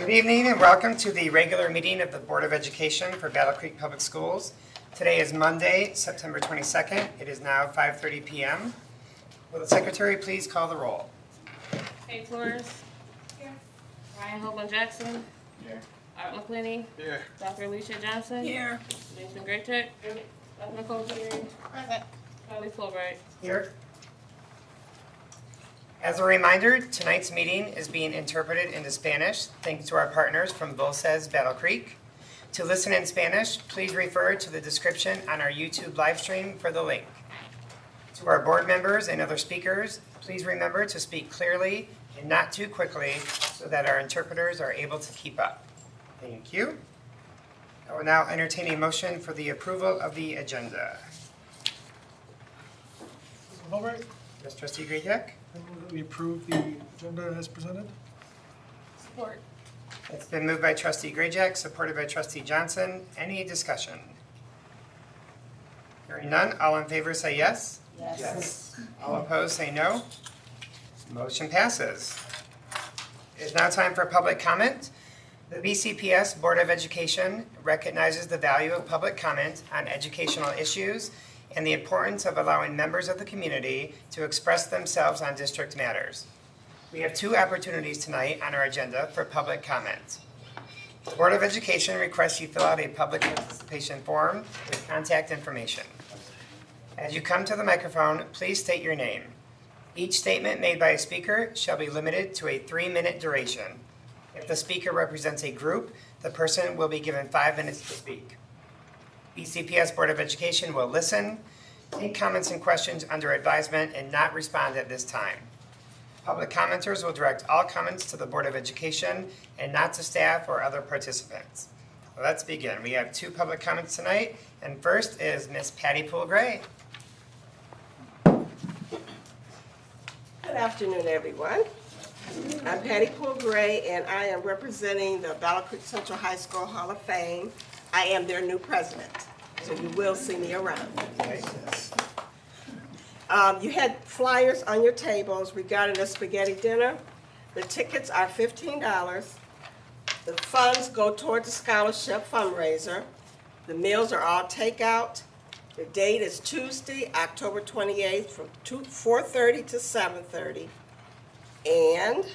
Good evening and welcome to the regular meeting of the Board of Education for Battle Creek Public Schools. Today is Monday, September 22nd. It is now 5:30 p.m. Will the secretary please call the roll? Kate Flores. Here. Ryan Hoagland Jackson. Here. Art McClinney. Here. Dr. Alicia Johnson. Here. Nathan Greatech. Here. Dr. Nicole Terry. Present. Charlie Fulbright. Here. As a reminder, tonight's meeting is being interpreted into Spanish thanks to our partners from Voces Battle Creek. To listen in Spanish, please refer to the description on our YouTube live stream for the link. To our board members and other speakers, please remember to speak clearly and not too quickly so that our interpreters are able to keep up. Thank you. I will now entertain a motion for the approval of the agenda. Fulbright, Yes, Trustee Greatyak? I move that we approve the agenda as presented. Support. It's been moved by Trustee Grajak, supported by Trustee Johnson. Any discussion? Hearing none, all in favor say yes. Yes. All opposed say no. Motion passes. It is now time for public comment. The BCPS Board of Education recognizes the value of public comment on educational issues and the importance of allowing members of the community to express themselves on district matters. We have two opportunities tonight on our agenda for public comment. The Board of Education requests you fill out a public participation form with contact information. As you come to the microphone, please state your name. Each statement made by a speaker shall be limited to a 3-minute duration. If the speaker represents a group, the person will be given 5 minutes to speak. BCPS Board of Education will listen, take comments and questions under advisement, and not respond at this time. Public commenters will direct all comments to the Board of Education and not to staff or other participants. Let's begin. We have two public comments tonight, and first is Ms. Patty Poole-Gray. Good afternoon, everyone. I'm Patty Poole-Gray, and I am representing the Battle Creek Central High School Hall of Fame. I am their new president, so you will see me around. You had flyers on your tables regarding the spaghetti dinner. The tickets are $15. The funds go toward the scholarship fundraiser. The meals are all takeout. The date is Tuesday, October 28th from 4:30 to 7:30. And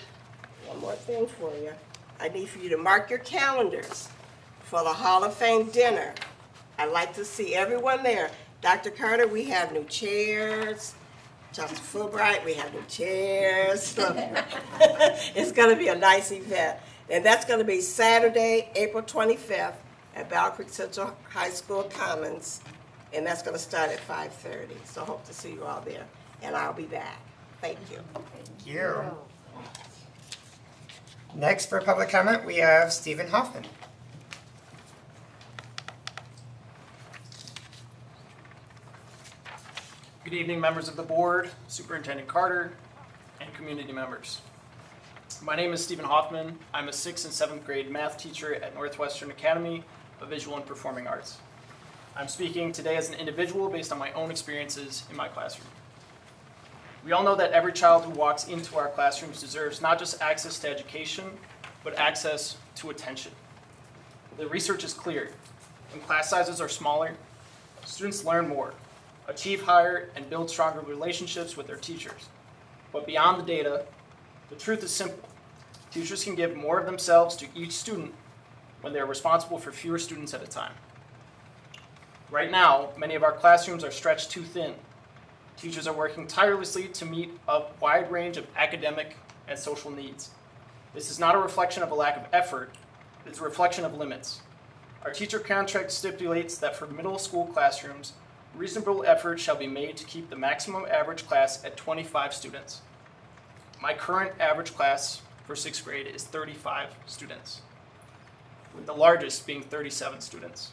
one more thing for you. I need for you to mark your calendars for the Hall of Fame dinner. I'd like to see everyone there. Dr. Carter, we have new chairs. Dr. Fulbright, we have new chairs. It's going to be a nice event. And that's going to be Saturday, April 25th at Battle Creek Central High School Commons. And that's going to start at 5:30. So I hope to see you all there. And I'll be back. Thank you. Thank you. Next for public comment, we have Stephen Hoffman. Good evening, members of the board, Superintendent Carter, and community members. My name is Stephen Hoffman. I'm a 6th and 7th grade math teacher at Northwestern Academy of Visual and Performing Arts. I'm speaking today as an individual based on my own experiences in my classroom. We all know that every child who walks into our classrooms deserves not just access to education, but access to attention. The research is clear. When class sizes are smaller, students learn more, achieve higher, and build stronger relationships with their teachers. But beyond the data, the truth is simple. Teachers can give more of themselves to each student when they're responsible for fewer students at a time. Right now, many of our classrooms are stretched too thin. Teachers are working tirelessly to meet a wide range of academic and social needs. This is not a reflection of a lack of effort, it's a reflection of limits. Our teacher contract stipulates that for middle school classrooms, reasonable effort shall be made to keep the maximum average class at 25 students. My current average class for 6th grade is 35 students, with the largest being 37 students.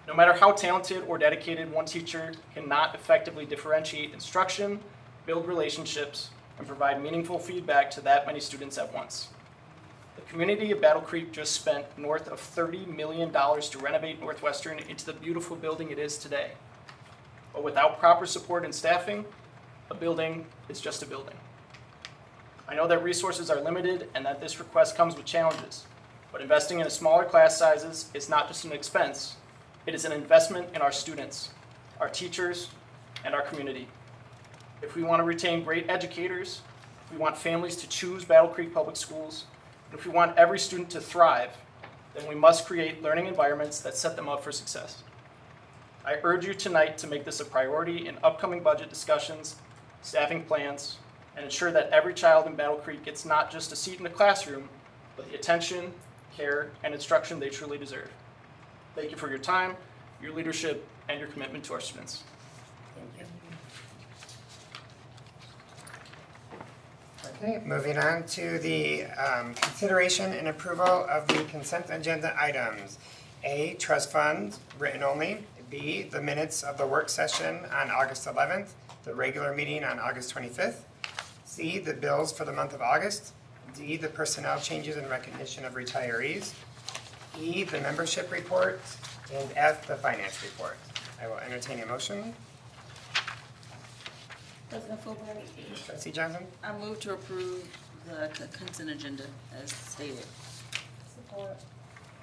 No matter how talented or dedicated one teacher cannot effectively differentiate instruction, build relationships, and provide meaningful feedback to that many students at once. The community of Battle Creek just spent north of $30 million to renovate Northwestern into the beautiful building it is today. But without proper support and staffing, a building is just a building. I know that resources are limited and that this request comes with challenges, but investing in smaller class sizes is not just an expense, it is an investment in our students, our teachers, and our community. If we want to retain great educators, if we want families to choose Battle Creek Public Schools, and if we want every student to thrive, then we must create learning environments that set them up for success. I urge you tonight to make this a priority in upcoming budget discussions, staffing plans, and ensure that every child in Battle Creek gets not just a seat in the classroom, but the attention, care, and instruction they truly deserve. Thank you for your time, your leadership, and your commitment to our students. Okay, moving on to the consideration and approval of the consent agenda items. A, trust fund, written only. B, the minutes of the work session on August 11th, the regular meeting on August 25th. C, the bills for the month of August. D, the personnel changes in recognition of retirees. E, the membership report. And F, the finance report. I will entertain a motion. President Fulbright, Trustee Johnson? I move to approve the consent agenda as stated. Support.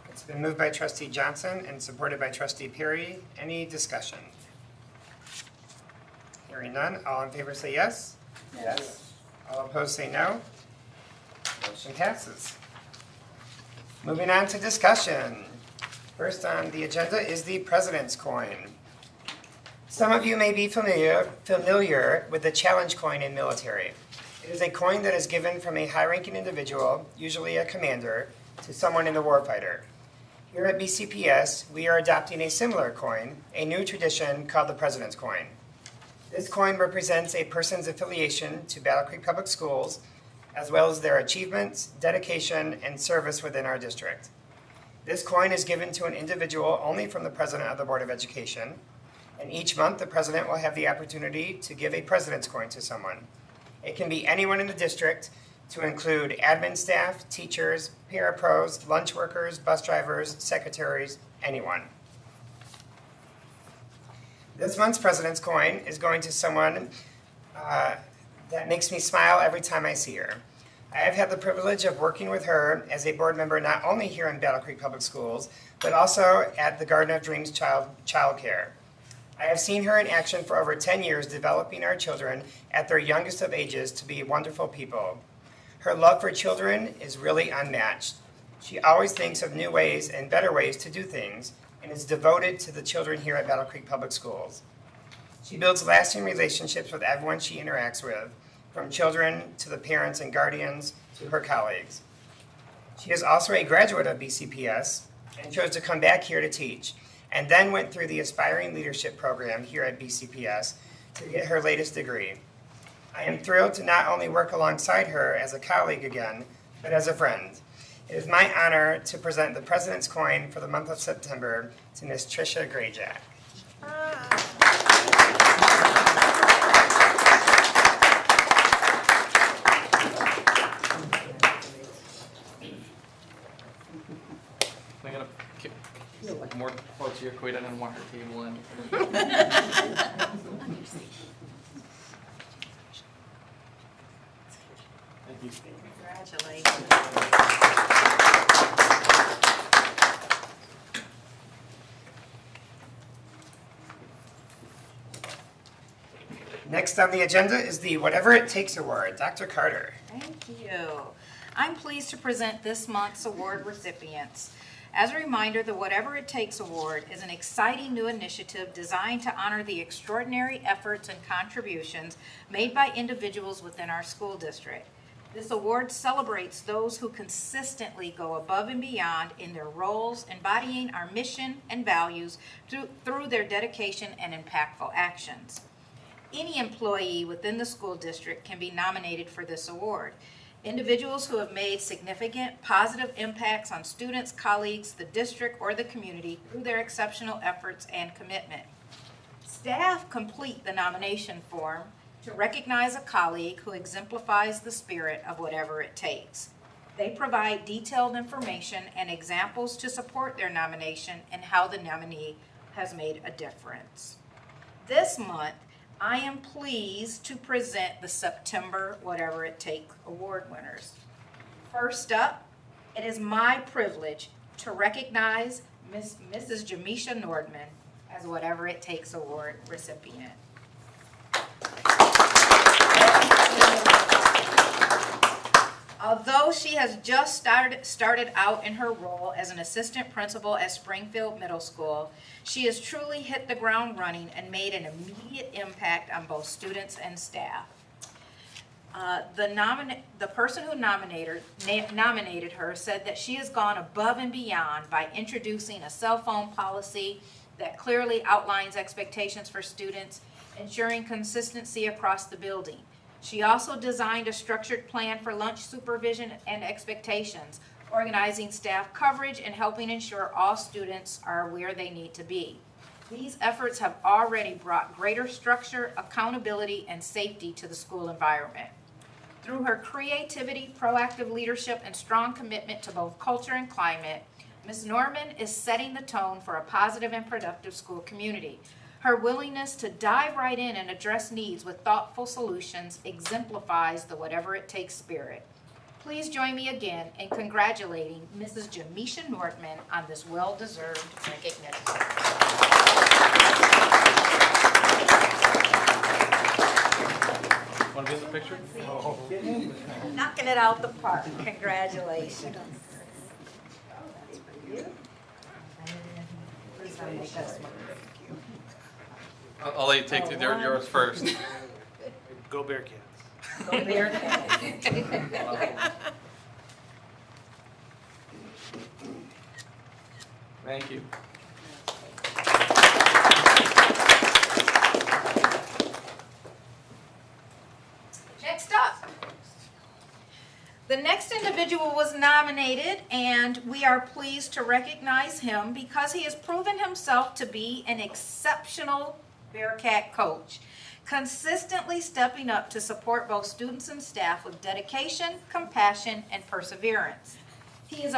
It's been moved by Trustee Johnson and supported by Trustee Perry. Any discussion? Hearing none, all in favor say yes. Yes. All opposed say no. Motion passes. Moving on to discussion. First on the agenda is the President's Coin. Some of you may be familiar with the challenge coin in military. It is a coin that is given from a high-ranking individual, usually a commander, to someone in the warfighter. Here at BCPS, we are adopting a similar coin, a new tradition called the President's Coin. This coin represents a person's affiliation to Battle Creek Public Schools, as well as their achievements, dedication, and service within our district. This coin is given to an individual only from the President of the Board of Education, and each month the President will have the opportunity to give a President's Coin to someone. It can be anyone in the district, to include admin staff, teachers, parapros, lunch workers, bus drivers, secretaries, anyone. This month's President's Coin is going to someone that makes me smile every time I see her. I have had the privilege of working with her as a board member not only here in Battle Creek Public Schools, but also at the Garden of Dreams Child Care. I have seen her in action for over 10 years, developing our children at their youngest of ages to be wonderful people. Her love for children is really unmatched. She always thinks of new ways and better ways to do things, and is devoted to the children here at Battle Creek Public Schools. She builds lasting relationships with everyone she interacts with, from children to the parents and guardians to her colleagues. She is also a graduate of BCPS and chose to come back here to teach, and then went through the Aspiring Leadership Program here at BCPS to get her latest degree. I am thrilled to not only work alongside her as a colleague again, but as a friend. It is my honor to present the President's Coin for the month of September to Ms. Tricia Grayjack. I'm gonna kick more close to your queen. I didn't want her table in. Thank you. Congratulations. Next on the agenda is the Whatever It Takes Award. Dr. Carter. Thank you. I'm pleased to present this month's award recipients. As a reminder, the Whatever It Takes Award is an exciting new initiative designed to honor the extraordinary efforts and contributions made by individuals within our school district. This award celebrates those who consistently go above and beyond in their roles, embodying our mission and values through their dedication and impactful actions. Any employee within the school district can be nominated for this award. Individuals who have made significant positive impacts on students, colleagues, the district, or the community through their exceptional efforts and commitment. Staff complete the nomination form to recognize a colleague who exemplifies the spirit of whatever it takes. They provide detailed information and examples to support their nomination and how the nominee has made a difference. This month, I am pleased to present the September Whatever It Takes award winners. First up, it is my privilege to recognize Mrs. Jamisha Nordman as Whatever It Takes award recipient. Although she has just started out in her role as an assistant principal at Springfield Middle School, she has truly hit the ground running and made an immediate impact on both students and staff. The person who nominated her said that she has gone above and beyond by introducing a cell phone policy that clearly outlines expectations for students, ensuring consistency across the building. She also designed a structured plan for lunch supervision and expectations, organizing staff coverage and helping ensure all students are where they need to be. These efforts have already brought greater structure, accountability, and safety to the school environment. Through her creativity, proactive leadership, and strong commitment to both culture and climate, Ms. Norman is setting the tone for a positive and productive school community. Her willingness to dive right in and address needs with thoughtful solutions exemplifies the Whatever It Takes spirit. Please join me again in congratulating Mrs. Jamisha Nordman on this well-deserved recognition. Want to be in the picture? Knocking it out the park. Congratulations. I'll let you take yours first. Go Bearcats. Go there. Thank you. Next up. The next individual was nominated, and we are pleased to recognize him because he has proven himself to be an exceptional Bearcat coach, consistently stepping up to support both students and staff with dedication, compassion, and perseverance. He is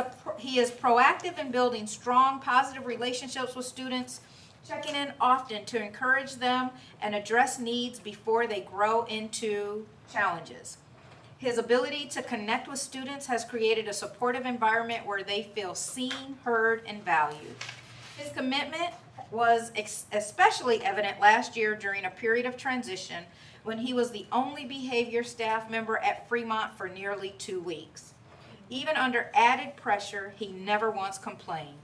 proactive in building strong, positive relationships with students, checking in often to encourage them and address needs before they grow into challenges. His ability to connect with students has created a supportive environment where they feel seen, heard, and valued. His commitment was especially evident last year during a period of transition when he was the only behavior staff member at Fremont for nearly 2 weeks. Even under added pressure, he never once complained.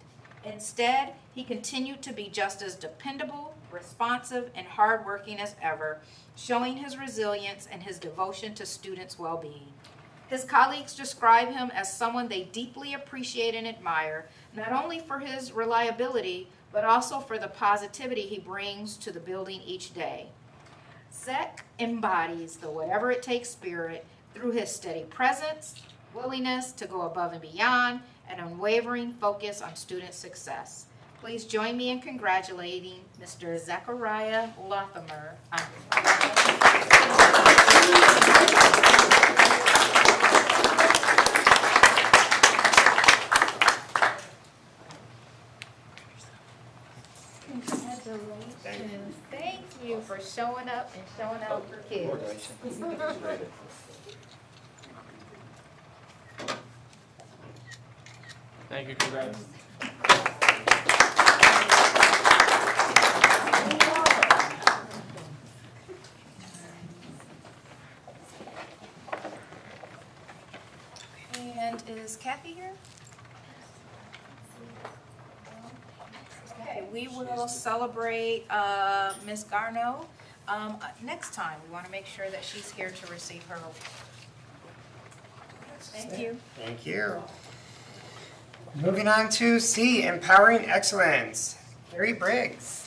Instead, he continued to be just as dependable, responsive, and hardworking as ever, showing his resilience and his devotion to students' well-being. His colleagues describe him as someone they deeply appreciate and admire, not only for his reliability, but also for the positivity he brings to the building each day. Zach embodies the Whatever It Takes spirit through his steady presence, willingness to go above and beyond, and unwavering focus on student success. Please join me in congratulating Mr. Zachariah Lothamer on Congratulations. Thank you for showing up and showing out for kids. Thank you, congrats. And is Kathy here? Okay, we will celebrate Ms. Garneau next time. We want to make sure that she's here to receive her award. Thank you. Thank you. Moving on to C, Empowering Excellence. Carrie Briggs.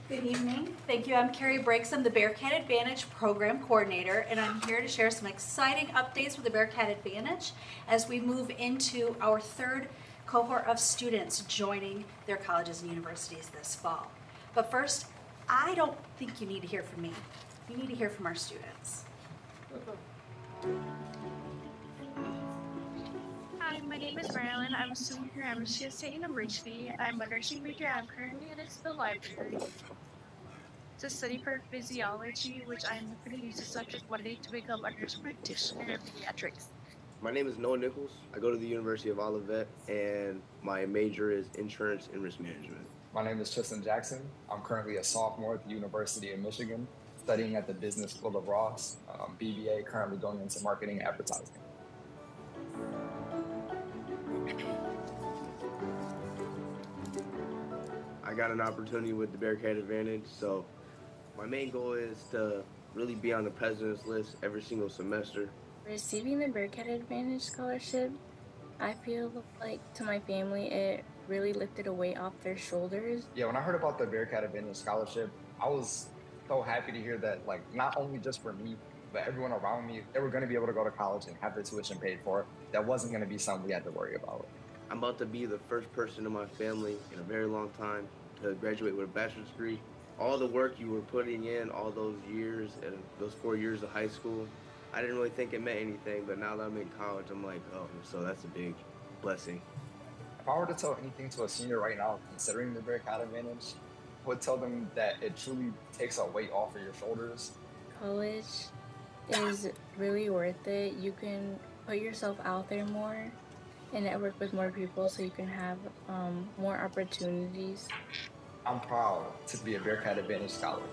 Good evening. Thank you. I'm Carrie Briggs. I'm the Bearcat Advantage Program Coordinator, and I'm here to share some exciting updates with the Bearcat Advantage as we move into our third cohort of students joining their colleges and universities this fall. But first, I don't think you need to hear from me. You need to hear from our students. Hi, my name is Marilyn. I'm a student here at Buren St University. I'm a nursing major. I'm currently at the library to study for physiology, which I'm going to use the subject one day to become a nurse practitioner in pediatrics. My name is Noah Nichols. I go to the University of Olivet, and my major is insurance and risk management. My name is Tristan Jackson. I'm currently a sophomore at the University of Michigan, studying at the Business School of Ross, BBA, currently going into marketing and advertising. I got an opportunity with the Bearcat Advantage, so my main goal is to really be on the president's list every single semester. Receiving the Bearcat Advantage scholarship, I feel like to my family it really lifted a weight off their shoulders. Yeah, when I heard about the Bearcat Advantage scholarship, I was so happy to hear that, like, not only just for me, but everyone around me, they were going to be able to go to college and have their tuition paid for. That wasn't going to be something we had to worry about. I'm about to be the first person in my family in a very long time to graduate with a bachelor's degree. All the work you were putting in, all those years, and those 4 years of high school, I didn't really think it meant anything, but now that I'm in college, I'm like, oh, so that's a big blessing. If I were to tell anything to a senior right now, considering the Bearcat Advantage, I would tell them that it truly takes a weight off of your shoulders. College is really worth it. You can put yourself out there more and network with more people so you can have more opportunities. I'm proud to be a Bearcat Advantage scholar.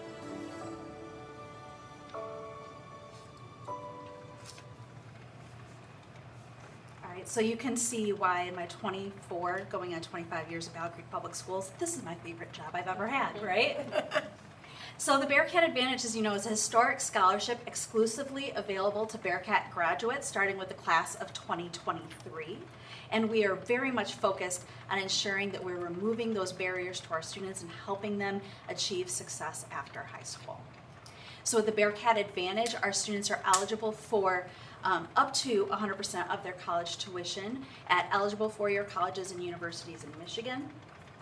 All right, so you can see why in my 24, going on 25 years of Battle Creek Public Schools, this is my favorite job I've ever had, right? So the Bearcat Advantage, as you know, is a historic scholarship exclusively available to Bearcat graduates, starting with the class of 2023. And we are very much focused on ensuring that we're removing those barriers to our students and helping them achieve success after high school. So with the Bearcat Advantage, our students are eligible for up to 100% of their college tuition at eligible four-year colleges and universities in Michigan.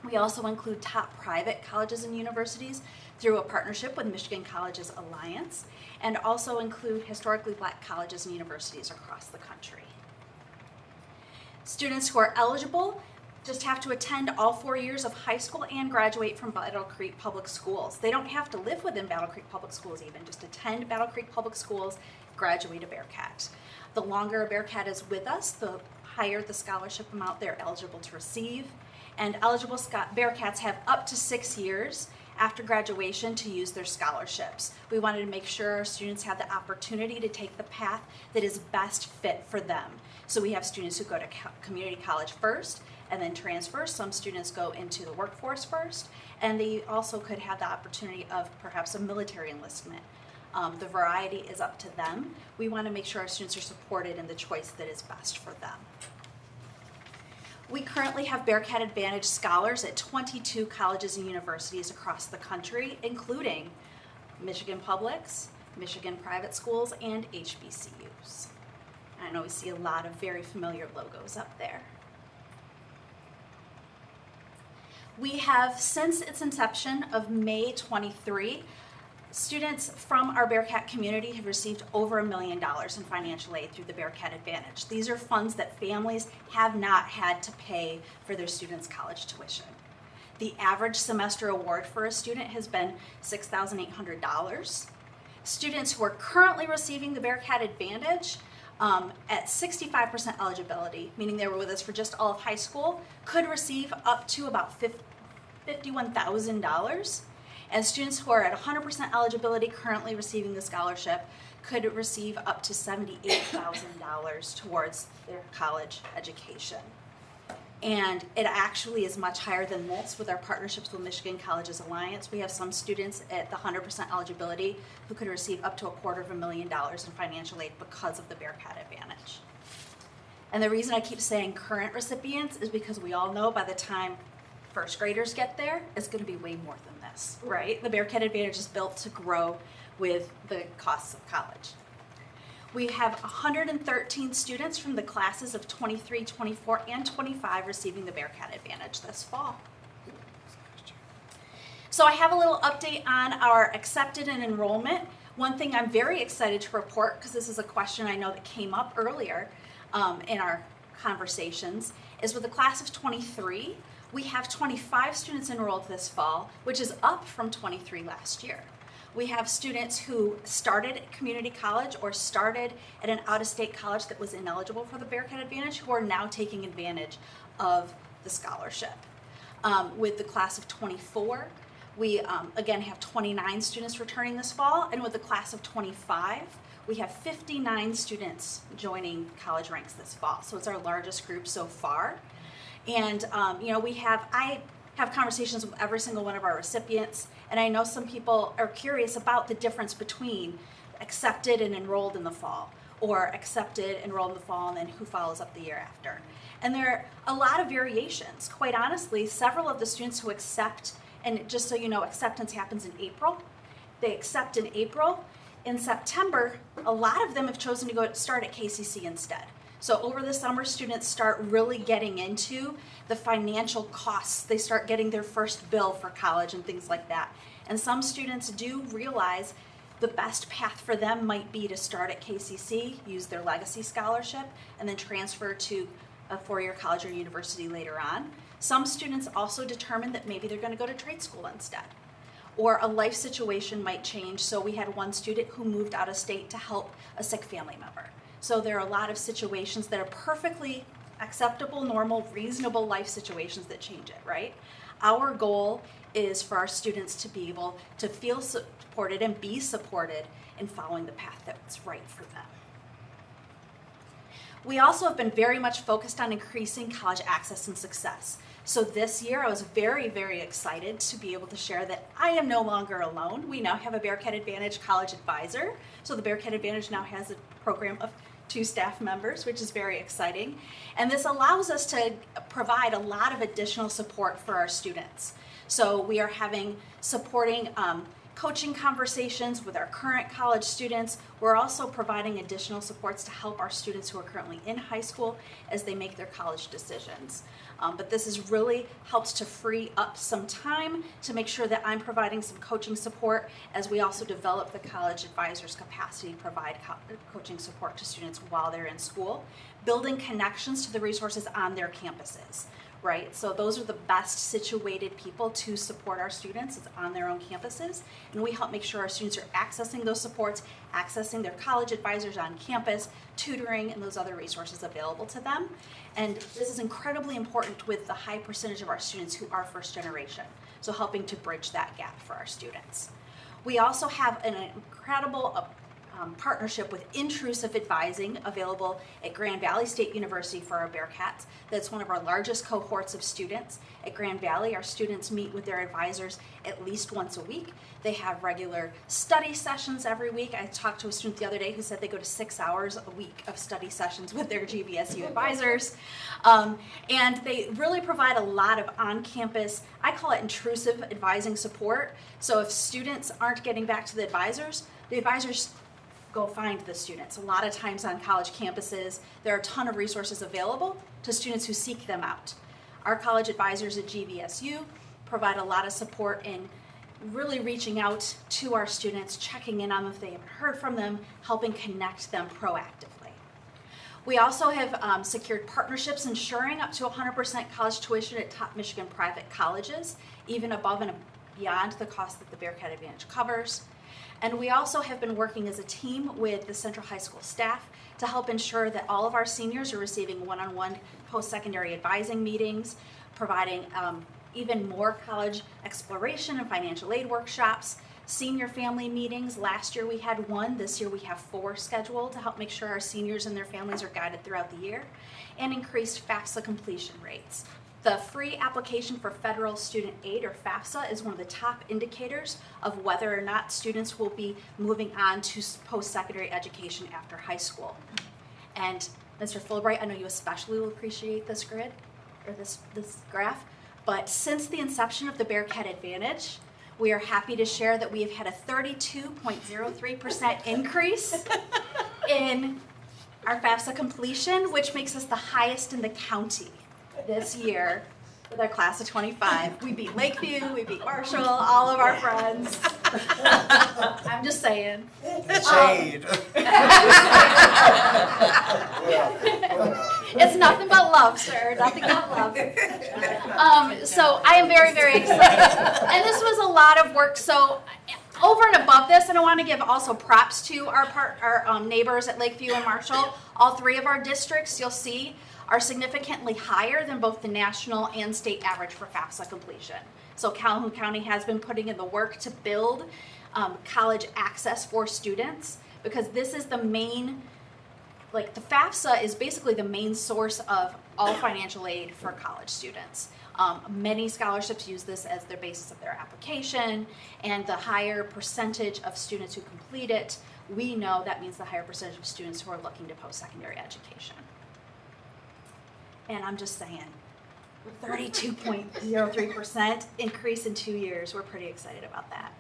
We also include top private colleges and universities through a partnership with Michigan Colleges Alliance, and also include historically black colleges and universities across the country. Students who are eligible just have to attend all 4 years of high school and graduate from Battle Creek Public Schools. They don't have to live within Battle Creek Public Schools even, just attend Battle Creek Public Schools, graduate a Bearcat. The longer a Bearcat is with us, the higher the scholarship amount they're eligible to receive. And eligible Bearcats have up to 6 years after graduation to use their scholarships. We wanted to make sure our students have the opportunity to take the path that is best fit for them. So we have students who go to community college first and then transfer. Some students go into the workforce first, and they also could have the opportunity of perhaps a military enlistment. The variety is up to them. We want to make sure our students are supported in the choice that is best for them. We currently have Bearcat Advantage scholars at 22 colleges and universities across the country, including Michigan Publics, Michigan Private Schools, and HBCUs. I know we see a lot of very familiar logos up there. We have, since its inception of May 23, students from our Bearcat community have received over $1 million in financial aid through the Bearcat Advantage. These are funds that families have not had to pay for their students' college tuition. The average semester award for a student has been $6,800. Students who are currently receiving the Bearcat Advantage at 65% eligibility, meaning they were with us for just all of high school, could receive up to about $51,000. And students who are at 100% eligibility currently receiving the scholarship could receive up to $78,000 towards their college education. And it actually is much higher than this with our partnerships with Michigan Colleges Alliance. We have some students at the 100% eligibility who could receive up to $250,000 in financial aid because of the Bearcat Advantage. And the reason I keep saying current recipients is because we all know by the time first graders get there, it's going to be way more than this, right? The Bearcat Advantage is built to grow with the costs of college. We have 113 students from the classes of 23, 24, and 25 receiving the Bearcat Advantage this fall. So I have a little update on our accepted and enrollment. One thing I'm very excited to report, because this is a question I know that came up earlier in our conversations, is with the class of 23, we have 25 students enrolled this fall, which is up from 23 last year. We have students who started at community college or started at an out-of-state college that was ineligible for the Bearcat Advantage who are now taking advantage of the scholarship. With the class of 24, we again have 29 students returning this fall, and with the class of 25, we have 59 students joining college ranks this fall. So it's our largest group so far. And you know, I have conversations with every single one of our recipients, and I know some people are curious about the difference between accepted and enrolled in the fall, or accepted, enrolled in the fall, and then who follows up the year after. And there are a lot of variations. Quite honestly, several of the students who accept, and just so you know, acceptance happens in April. They accept in April. In September, a lot of them have chosen to start at KCC instead. So over the summer, students start really getting into the financial costs. They start getting their first bill for college and things like that. And some students do realize the best path for them might be to start at KCC, use their legacy scholarship, and then transfer to a four-year college or university later on. Some students also determine that maybe they're going to go to trade school instead. Or a life situation might change. So we had one student who moved out of state to help a sick family member. So there are a lot of situations that are perfectly acceptable, normal, reasonable life situations that change it, right? Our goal is for our students to be able to feel supported and be supported in following the path that's right for them. We also have been very much focused on increasing college access and success. So this year I was very, very excited to be able to share that I am no longer alone. We now have a Bearcat Advantage College Advisor. So the Bearcat Advantage now has a program of 2 staff members, which is very exciting. And this allows us to provide a lot of additional support for our students. So we are supporting coaching conversations with our current college students. We're also providing additional supports to help our students who are currently in high school as they make their college decisions. But this is really helps to free up some time to make sure that I'm providing some coaching support as we also develop the college advisor's capacity to provide coaching support to students while they're in school, building connections to the resources on their campuses. Right, so those are the best situated people to support our students on their own campuses, and we help make sure our students are accessing those supports, accessing their college advisors on campus, tutoring, and those other resources available to them. And this is incredibly important with the high percentage of our students who are first generation, so helping to bridge that gap for our students. We also have an incredible partnership with intrusive advising available at Grand Valley State University for our Bearcats. That's one of our largest cohorts of students. At Grand Valley, our students meet with their advisors at least once a week. They have regular study sessions every week. I talked to a student the other day who said they go to 6 hours a week of study sessions with their GVSU advisors. And they really provide a lot of on-campus, I call it intrusive advising support. So if students aren't getting back to the advisors go find the students. A lot of times on college campuses, there are a ton of resources available to students who seek them out. Our college advisors at GVSU provide a lot of support in really reaching out to our students, checking in on them if they haven't heard from them, helping connect them proactively. We also have secured partnerships ensuring up to 100% college tuition at top Michigan private colleges, even above and beyond the cost that the Bearcat Advantage covers. And we also have been working as a team with the Central High School staff to help ensure that all of our seniors are receiving one-on-one post-secondary advising meetings, providing even more college exploration and financial aid workshops, senior family meetings. Last year we had 1, this year we have 4 scheduled to help make sure our seniors and their families are guided throughout the year, and increased FAFSA completion rates. The free application for federal student aid, or FAFSA, is one of the top indicators of whether or not students will be moving on to post-secondary education after high school. And Mr. Fulbright, I know you especially will appreciate this grid, or this graph, but since the inception of the Bearcat Advantage, we are happy to share that we have had a 32.03% increase in our FAFSA completion, which makes us the highest in the county this year with our class of 25. We beat Lakeview, we beat Marshall, all of our friends. I'm just saying. Shade. It's nothing but love, sir. Nothing but love. So I am very, very excited. And this was a lot of work. So over and above this, and I want to give also props to our neighbors at Lakeview and Marshall. All three of our districts, you'll see, are significantly higher than both the national and state average for FAFSA completion. So Calhoun County has been putting in the work to build college access for students, because this is the main, like the FAFSA is basically the main source of all financial aid for college students. Many scholarships use this as their basis of their application, and the higher percentage of students who complete it, we know that means the higher percentage of students who are looking to post-secondary education. And I'm just saying, 32.03% increase in 2 years, we're pretty excited about that.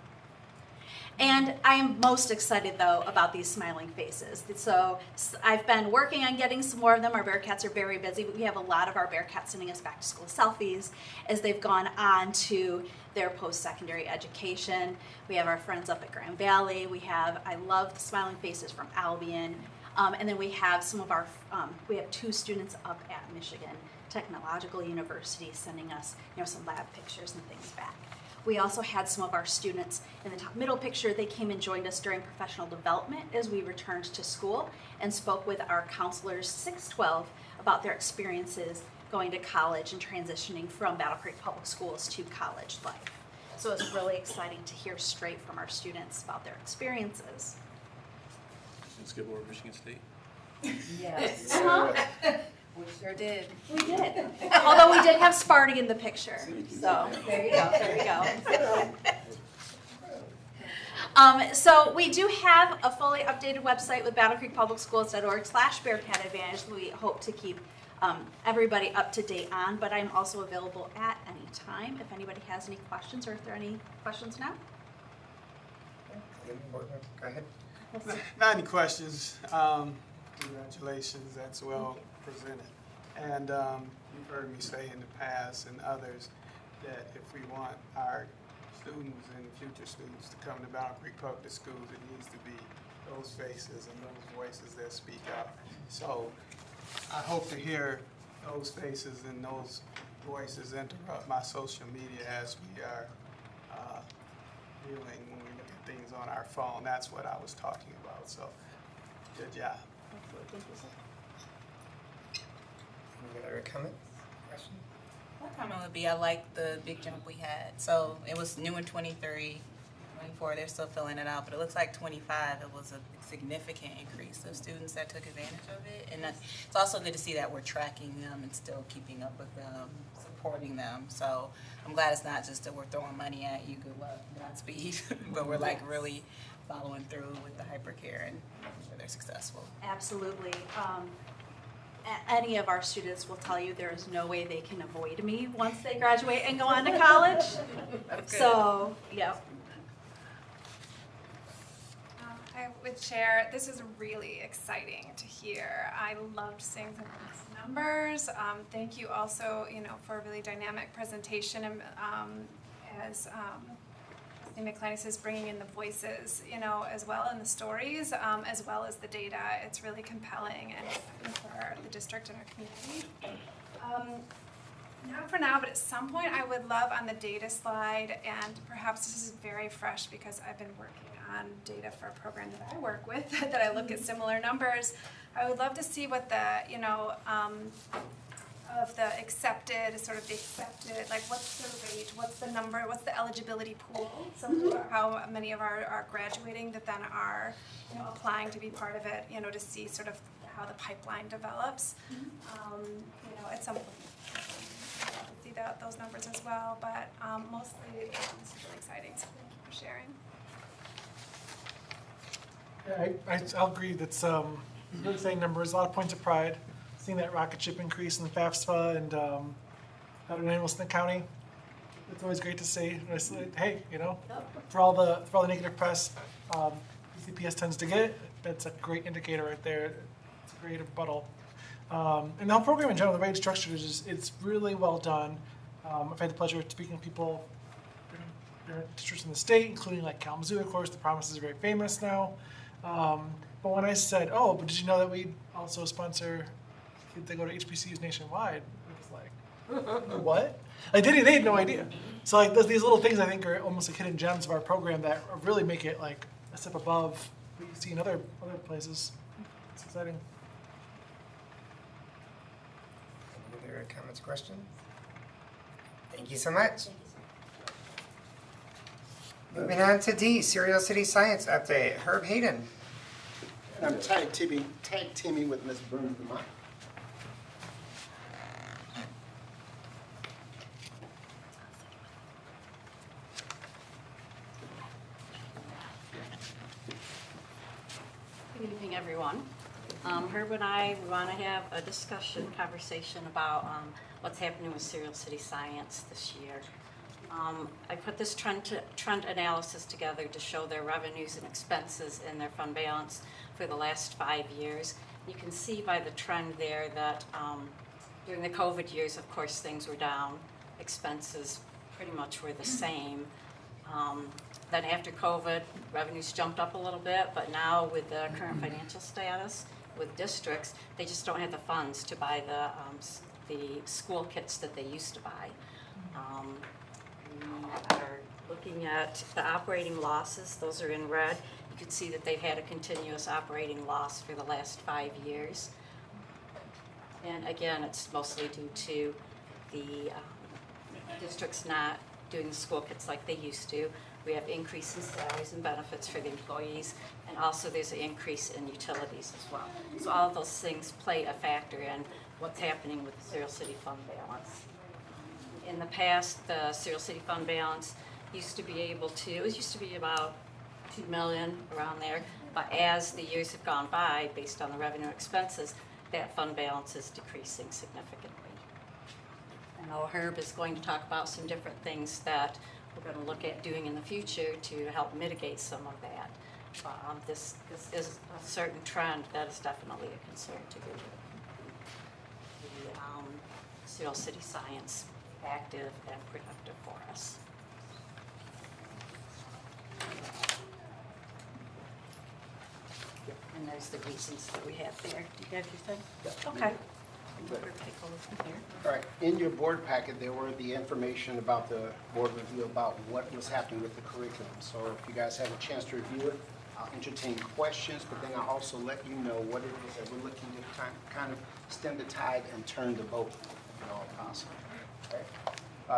And I am most excited, though, about these smiling faces. So I've been working on getting some more of them. Our Bearcats are very busy, but we have a lot of our Bearcats sending us back to school selfies as they've gone on to their post-secondary education. We have our friends up at Grand Valley. I love the smiling faces from Albion. And then we have some of our, we have 2 students up at Michigan Technological University sending us, some lab pictures and things back. We also had some of our students in the top middle picture. They came and joined us during professional development as we returned to school and spoke with our counselors 612 about their experiences going to college and transitioning from Battle Creek Public Schools to college life. So it was really exciting to hear straight from our students about their experiences. Let's skip over Michigan State. Yes. We sure did. We did. Although we did have Sparty in the picture. So there you go. There you go. So we do have a fully updated website with battlecreekpublicschools.org/BearcatAdvantage. We hope to keep everybody up to date on, but I'm also available at any time if anybody has any questions, or if there are any questions now. Go ahead. Not any questions. Congratulations, that's well presented. And you've heard me say in the past and others that if we want our students and future students to come to Battle Creek Public Schools, it needs to be those faces and those voices that speak up. So I hope to hear those faces and those voices interrupt my social media as we are viewing when we look at things on our phone. That's what I was talking about. So good job. Thank you, sir. Any other comments? Questions? My comment would be, I like the big jump we had. So it was new in 23, 24, they're still filling it out, but it looks like 25, it was a significant increase of students that took advantage of it. And it's also good to see that we're tracking them and still keeping up with them, supporting them. So I'm glad it's not just that we're throwing money at you, good luck, Godspeed, but we're like really following through with the hypercare and making sure they're successful. Absolutely. Any of our students will tell you there is no way they can avoid me once they graduate and go on to college. So, yeah. I would share, this is really exciting to hear. I loved seeing some of these numbers. Thank you also, for a really dynamic presentation as McClaney says, bringing in the voices, as well, and the stories, as well as the data. It's really compelling and for the district and our community. Not for now, but at some point I would love on the data slide, and perhaps this is very fresh because I've been working on data for a program that I work with, that I look at similar numbers. I would love to see what the, of the accepted, like what's the rate, what's the number, what's the eligibility pool, how many of our graduating that then are applying to be part of it, to see sort of how the pipeline develops. At some point, see those numbers as well, but mostly it's really exciting, so thank you for sharing. I'll agree that's really exciting numbers, a lot of points of pride. Seeing that rocket ship increase in the FAFSA and better than Wilson County, it's always great to see. It's like, hey, for all the negative press BCPS tends to get, that's a great indicator right there. It's a great rebuttal. And the whole program in general, the way it's structured is it's really well done. I've had the pleasure of speaking to people, different districts in the state, including like Kalamazoo, of course. The Promise is very famous now. But when I said, oh, but did you know that we also sponsor kids that go to HBCUs nationwide? It was like, what? Like, they had no idea. So like these little things I think are almost like hidden gems of our program that really make it like a step above what you see in other places. It's exciting. Any other comments, questions? Thank you so much. Moving on to D, Serial City Science Update. Herb Hayden. And I'm tag teaming with Ms. Buren St. Good evening, everyone. Herb and I want to have a conversation about what's happening with Serial City Science this year. I put this trend analysis together to show their revenues and expenses and their fund balance for the last 5 years. You can see by the trend there that during the COVID years, of course, things were down. Expenses pretty much were the same. Then after COVID, revenues jumped up a little bit, but now with the current financial status with districts, they just don't have the funds to buy the school kits that they used to buy. We are looking at the operating losses. Those are in red. You can see that they've had a continuous operating loss for the last 5 years. And again, it's mostly due to the districts not doing the school kits like they used to. We have increase in salaries and benefits for the employees, and also there's an increase in utilities as well. So all of those things play a factor in what's happening with the Serial City fund balance. In the past, the Serial City fund balance used to be about $2 million, around there, but as the years have gone by, based on the revenue and expenses, that fund balance is decreasing significantly. I know Herb is going to talk about some different things that we're going to look at doing in the future to help mitigate some of that. This is a certain trend that is definitely a concern to the Serial City Science active and productive for us. And there's the reasons that we have there. Do you have anything? Yeah. Okay. Good. Take a look here. All right, in your board packet, there were the information about the board review about what was happening with the curriculum. So if you guys have a chance to review it, I'll entertain questions, but then I'll also let you know what it is that we're looking to kind of stem the tide and turn the boat if at all possible. Okay?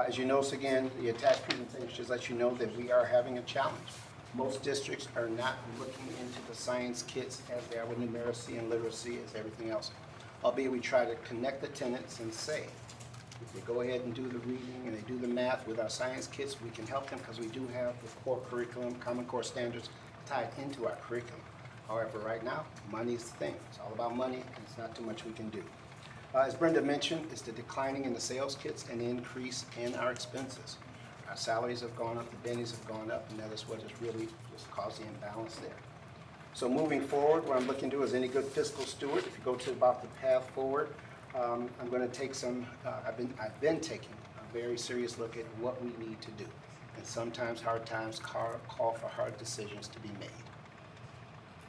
As you notice again, the attached presentation just lets you know that we are having a challenge. Most districts are not looking into the science kits as they are with numeracy and literacy as everything else. Albeit we try to connect the tenants and say, if they go ahead and do the reading and they do the math with our science kits, we can help them because we do have the core curriculum, Common Core standards tied into our curriculum. However, right now, money is the thing. It's all about money, and it's not too much we can do. As Brenda mentioned, it's the declining in the sales kits and the increase in our expenses. Our salaries have gone up, the bennies have gone up, and that is what has really just caused the imbalance there. So moving forward, what I'm looking to do as any good fiscal steward, if you go to about the path forward, I'm going to take I've been taking a very serious look at what we need to do. And sometimes hard times call for hard decisions to be made.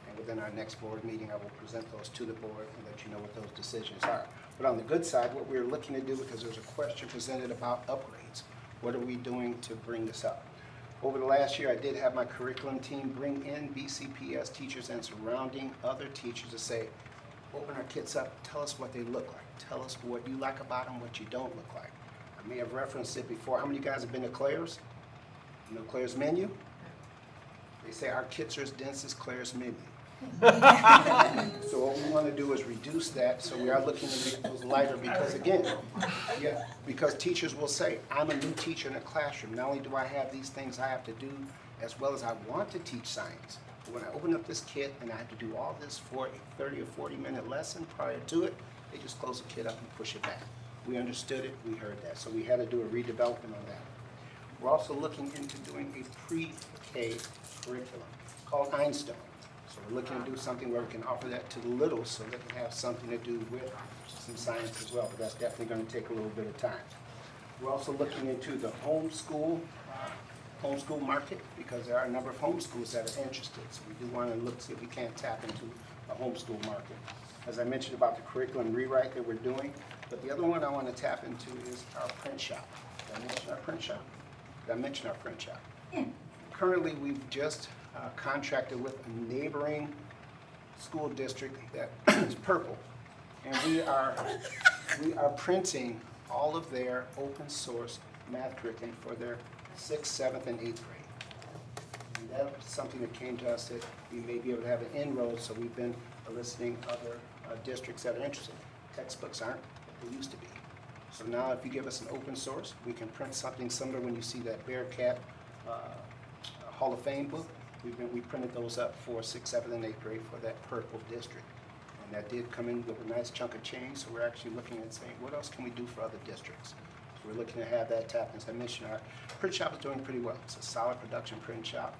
And within our next board meeting, I will present those to the board and let you know what those decisions are. But on the good side, what we're looking to do, because there's a question presented about upgrades, what are we doing to bring this up? Over the last year, I did have my curriculum team bring in BCPS teachers and surrounding other teachers to say, open our kits up, tell us what they look like. Tell us what you like about them, what you don't look like. I may have referenced it before. How many of you guys have been to Claire's? You know Claire's menu? They say our kits are as dense as Claire's menu. So what we want to do is reduce that, so we are looking to make those lighter because because teachers will say, I'm a new teacher in a classroom. Not only do I have these things I have to do as well as I want to teach science, but when I open up this kit and I have to do all this for a 30 or 40 minute lesson prior to it, they just close the kit up and push it back. We understood it, we heard that, so we had to do a redevelopment on that. We're also looking into doing a pre-K curriculum called Einstein. So we're looking to do something where we can offer that to the littles so they can have something to do with some science as well, but that's definitely going to take a little bit of time. We're also looking into the homeschool market, because there are a number of homeschools that are interested. So we do want to look, see if we can't tap into a homeschool market. As I mentioned about the curriculum rewrite that we're doing, but the other one I want to tap into is our print shop. Did I mention our print shop? Did I mention our print shop? Currently, we've just contracted with a neighboring school district that is Purple, and we are printing all of their open source math curriculum for their 6th, 7th, and 8th grade. And that was something that came to us that we may be able to have an inroad, so we've been eliciting other districts that are interested. Textbooks aren't what they used to be. So now if you give us an open source, we can print something similar. When you see that Bearcat Hall of Fame book, we printed those up for 6th, 7th, and 8th grade for that Purple district. And that did come in with a nice chunk of change, so we're actually looking at saying, what else can we do for other districts? So we're looking to have that tap. As I mentioned, our print shop is doing pretty well. It's a solid production print shop.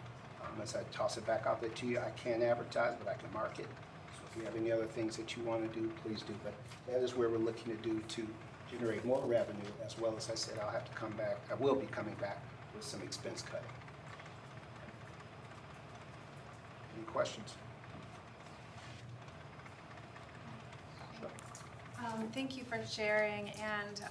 As I toss it back out there to you, I can't advertise, but I can market. So if you have any other things that you want to do, please do. But that is where we're looking to do to generate more revenue, as well as I said, I'll have to come back. I will be coming back with some expense cutting. Any questions? Thank you for sharing, and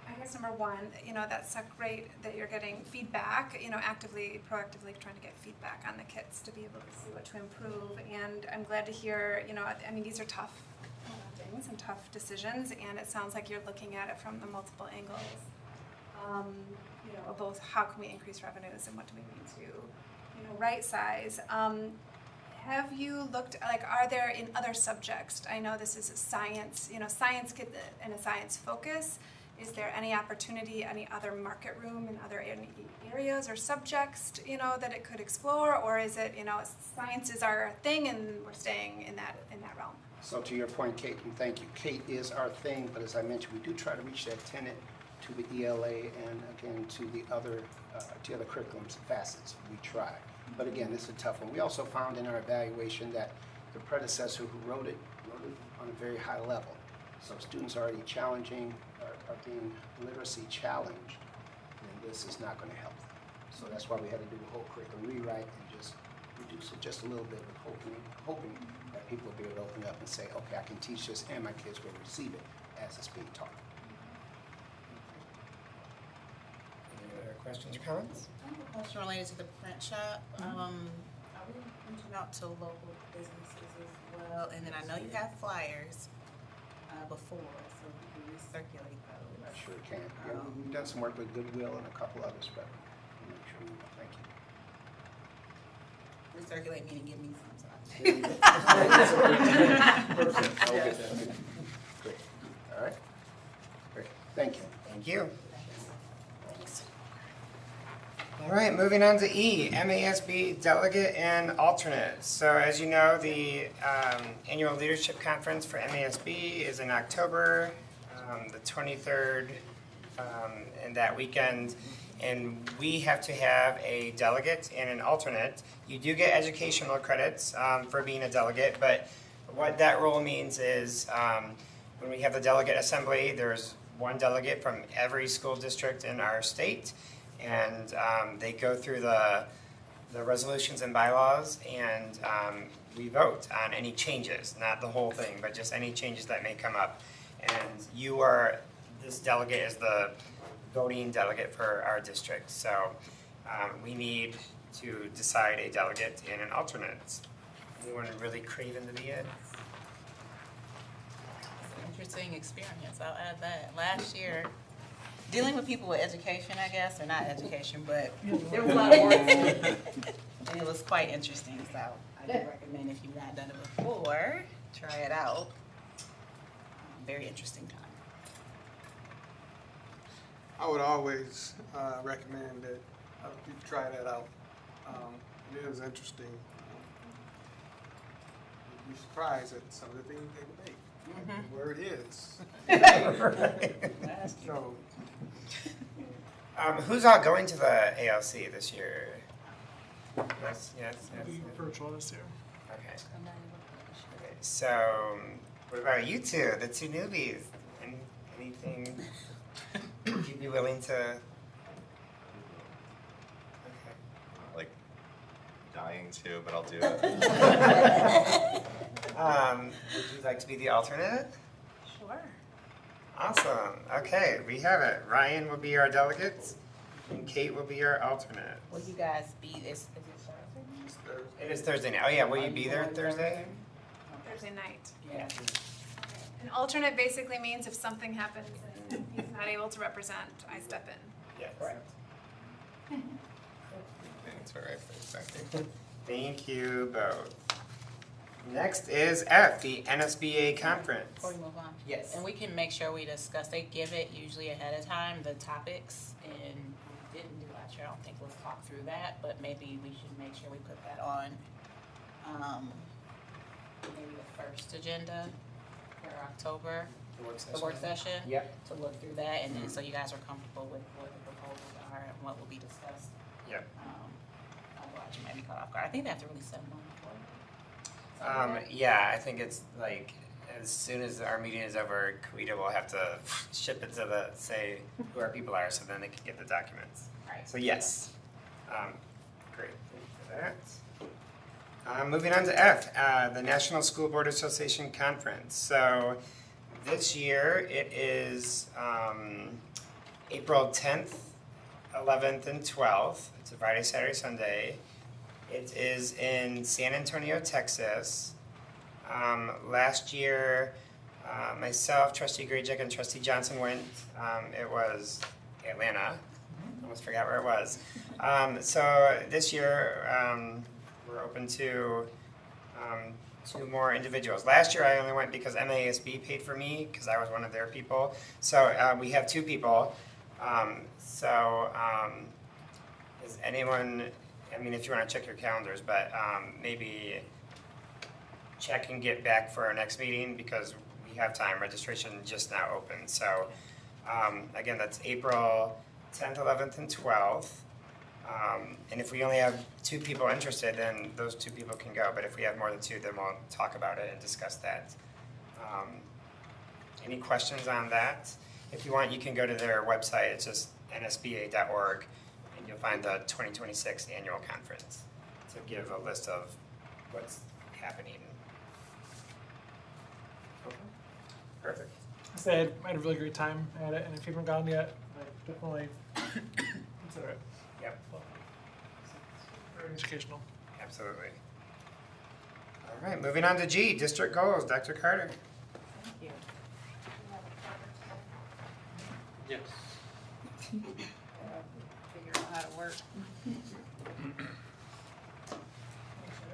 I guess number one, that's great that you're getting feedback, actively, proactively trying to get feedback on the kits to be able to see what to improve. And I'm glad to hear, these are tough things and tough decisions, and it sounds like you're looking at it from the multiple angles. Both how can we increase revenues and what do we need to, right size. Have you looked, are there in other subjects, I know this is a science, science and a science focus. Is there any opportunity, any other market room in other areas or subjects, that it could explore? Or is it, science is our thing and we're staying in that realm? So to your point, Kate, and thank you. Kate is our thing, but as I mentioned, we do try to reach that tenant to the ELA and again to the other curriculums and facets. We try. But again, this is a tough one. We also found in our evaluation that the predecessor who wrote it on a very high level. So students are already challenging, are being literacy challenged, then this is not going to help them. So that's why we had to do the whole curriculum rewrite and just reduce it just a little bit, with hoping that people will be able to open up and say, okay, I can teach this and my kids will receive it as it's being taught. Any other questions or comments? I have a question related to the print shop. Are we reaching out to local businesses as well? And then I know you have flyers before, so we can recirculate those. I sure can. Yeah, we've done some work with Goodwill and a couple others, but we'll make sure we will. Thank you. Recirculate meaning give me some. Perfect. I'll get that. Great. All right. Great. Thank you. Thank you. All right, moving on to E, MASB delegate and alternate. So as you know, the annual leadership conference for MASB is in October, the 23rd, and that weekend. And we have to have a delegate and an alternate. You do get educational credits for being a delegate, but what that role means is when we have the delegate assembly, there's one delegate from every school district in our state. And they go through the resolutions and bylaws, and we vote on any changes, not the whole thing, but just any changes that may come up. And this delegate is the voting delegate for our district. So we need to decide a delegate and an alternate. Anyone really craving to be it? It's an interesting experience, I'll add that. Last year, dealing with people with education, I guess, or not education, but there was a lot of work. And it was quite interesting, so I do recommend if you've not done it before, try it out. Very interesting time. I would always recommend that you try that out. It is interesting. You'd be surprised at some of the things they make, where it is. So, who's all going to the ALC this year? Yes. Virtual this year. Okay. So, what about you two, the two newbies? And Anything you'd be willing to? Okay. Like dying to, but I'll do it. Would you like to be the alternate? Sure. Awesome. Okay, we have it. Ryan will be our delegate, and Kate will be our alternate. Will you guys be, is it Thursday? It is Thursday now. Oh yeah, will you be there Thursday? Thursday night. Yeah. An alternate basically means if something happens and he's not able to represent, I step in. Yes. Correct. Thanks for right for a second. Thank you both. Next is F, the NSBA conference. Before we move on. Yes. And we can make sure we discuss, they give it usually ahead of time, the topics, and we didn't do last year, I don't think we'll talk through that, but maybe we should make sure we put that on, maybe the first agenda for October, the work session. Yep. To look through that, and then so you guys are comfortable with what the proposals are and what will be discussed. Yep. Otherwise you may be caught off guard. I think they have to release 7 months before. Yeah, I think it's like as soon as our meeting is over, Kawita will have to ship it to say who our people are, so then they can get the documents. Right. So yes, great, thank you for that. Moving on to F, the National School Board Association Conference. So this year it is April 10th, 11th, and 12th. It's a Friday, Saturday, Sunday. It is in San Antonio, Texas. Last year, myself, Trustee Grayjack, and Trustee Johnson went. It was Atlanta. Almost forgot where it was. So this year, we're open to 2 more individuals. Last year, I only went because MASB paid for me because I was one of their people. So we have 2 people. Is anyone? I mean, if you want to check your calendars, but maybe check and get back for our next meeting because we have time. Registration just now opened. So again, that's April 10th, 11th, and 12th. And if we only have 2 people interested, then those 2 people can go. But if we have more than 2, then we'll talk about it and discuss that. Any questions on that? If you want, you can go to their website. It's just nsba.org. You'll find the 2026 annual conference to give a list of what's happening. Okay. Perfect. I had a really great time at it, and if you haven't gone yet, definitely consider it. Yep. Very educational. Absolutely. All right, moving on to G, district goals. Dr. Carter. Thank you. Yes. Figure out how to work. Make sure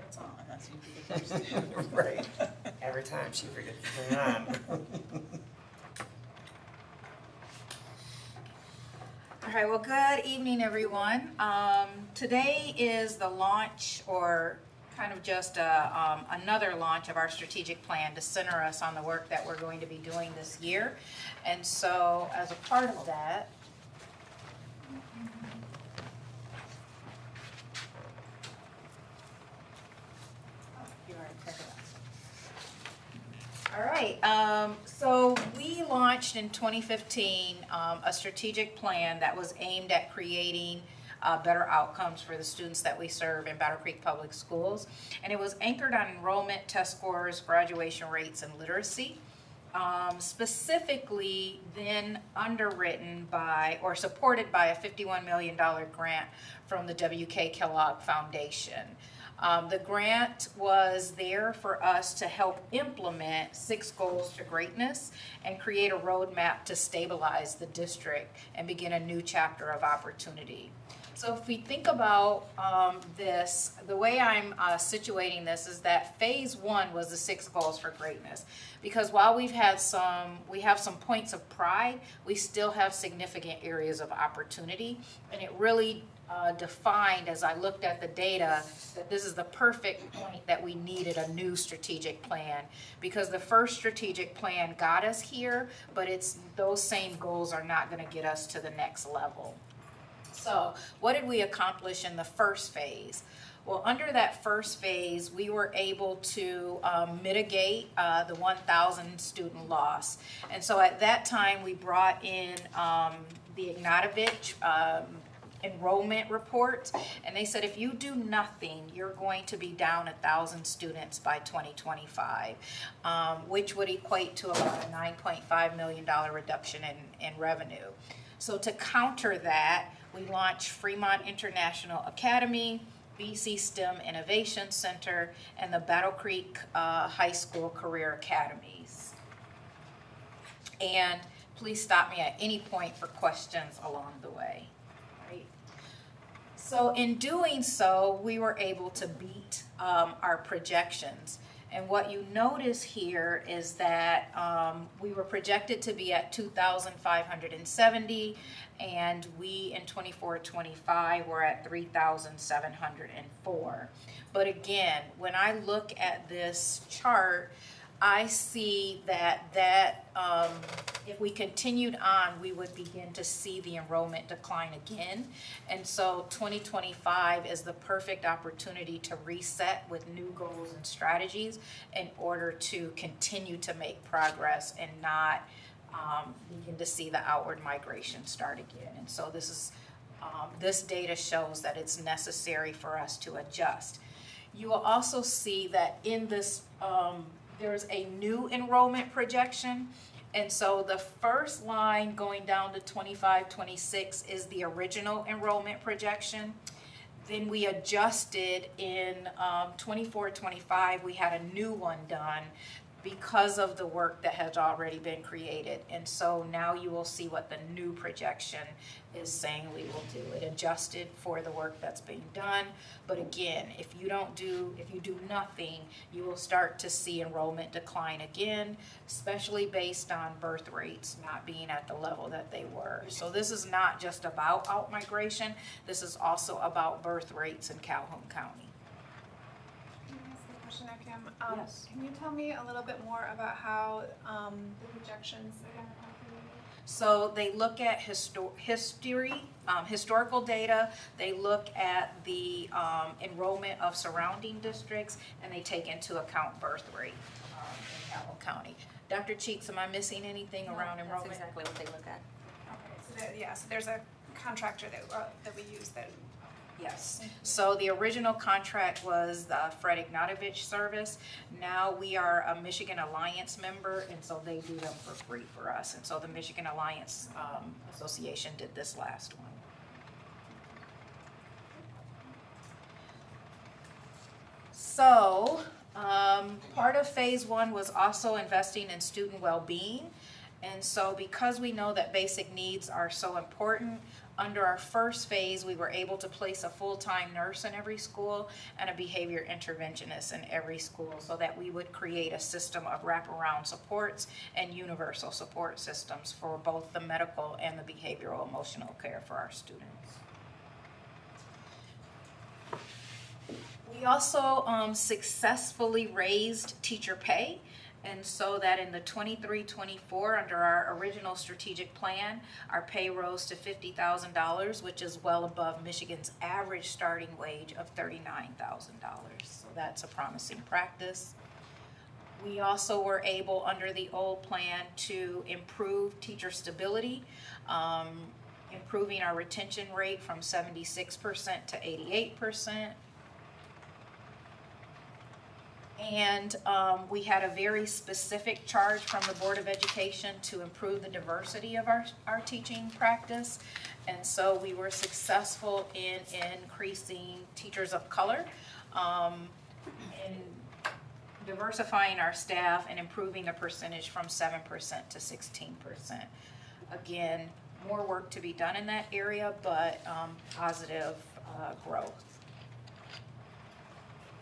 it's on, that's usually the first. Right. Every time she forgets to turn it on. All right, well, good evening, everyone. Today is the launch, or kind of just another launch of our strategic plan to center us on the work that we're going to be doing this year. And so as a part of that, all right, so we launched in 2015 a strategic plan that was aimed at creating better outcomes for the students that we serve in Battle Creek Public Schools. And it was anchored on enrollment, test scores, graduation rates, and literacy. Specifically then underwritten by or supported by a $51 million grant from the W.K. Kellogg Foundation. The grant was there for us to help implement 6 goals to greatness and create a roadmap to stabilize the district and begin a new chapter of opportunity. So if we think about this, the way I'm situating this is that phase 1 was the 6 goals for greatness. Because while we have some points of pride, we still have significant areas of opportunity. And it really defined, as I looked at the data, that this is the perfect point that we needed a new strategic plan. Because the first strategic plan got us here, but those same goals are not going to get us to the next level. So what did we accomplish in the first phase? Well, under that first phase, we were able to mitigate the 1,000 student loss. And so at that time, we brought in the Ignatovich enrollment report, and they said if you do nothing, you're going to be down 1,000 students by 2025, which would equate to about a $9.5 million reduction in revenue. So to counter that, we launched Fremont International Academy, BC STEM Innovation Center, and the Battle Creek High School Career Academies. And please stop me at any point for questions along the way. Right? So in doing so, we were able to beat our projections. And what you notice here is that we were projected to be at 2,570, and we in 24-25 were at 3,704. But again, when I look at this chart, I see that if we continued on, we would begin to see the enrollment decline again. And so 2025 is the perfect opportunity to reset with new goals and strategies in order to continue to make progress and not begin to see the outward migration start again. And so this data shows that it's necessary for us to adjust. You will also see that in this there's a new enrollment projection. And so the first line going down to 25-26 is the original enrollment projection. Then we adjusted in 24-25, we had a new one done because of the work that has already been created. And so now you will see what the new projection is saying we will do. It adjusted for the work that's being done. But again, if you do nothing, you will start to see enrollment decline again, especially based on birth rates not being at the level that they were. So this is not just about outmigration, this is also about birth rates in Calhoun County. Question, Kim. Yes. Can you tell me a little bit more about how the projections again are calculated? So they look at historical data, they look at the enrollment of surrounding districts, and they take into account birth rate in Calhoun County. Dr. Cheeks, am I missing anything around enrollment? That's exactly what they look at. Okay, so there's a contractor that we use that. Yes. So the original contract was the Fred Ignatovich service. Now we are a Michigan Alliance member, and so they do them for free for us. And so the Michigan Alliance Association did this last one. So part of phase one was also investing in student well-being. And so because we know that basic needs are so important, under our first phase, we were able to place a full-time nurse in every school and a behavior interventionist in every school so that we would create a system of wraparound supports and universal support systems for both the medical and the behavioral emotional care for our students. We also successfully raised teacher pay. And so that in the 23-24, under our original strategic plan, our pay rose to $50,000, which is well above Michigan's average starting wage of $39,000. So that's a promising practice. We also were able, under the old plan, to improve teacher stability, improving our retention rate from 76% to 88%. And we had a very specific charge from the Board of Education to improve the diversity of our teaching practice. And so we were successful in increasing teachers of color, in diversifying our staff and improving the percentage from 7% to 16%. Again, more work to be done in that area, but positive growth.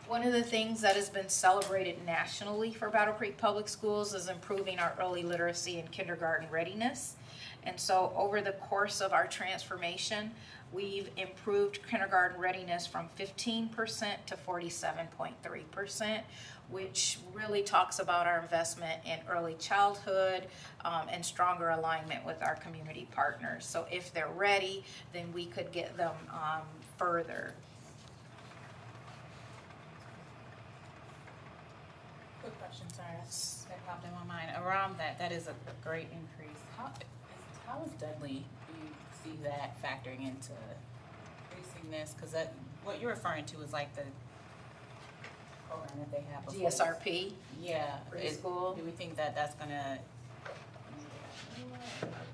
One of the things that has been celebrated nationally for Battle Creek Public Schools is improving our early literacy and kindergarten readiness. And so over the course of our transformation, we've improved kindergarten readiness from 15% to 47.3%, which really talks about our investment in early childhood and stronger alignment with our community partners. So if they're ready, then we could get them further. question, sorry, that popped in my mind. Around that is a great increase. How is Dudley, do you see that factoring into increasing this? Because that, what you're referring to is like the program that they have before. GSRP? Yeah. Preschool? Do we think that that's gonna?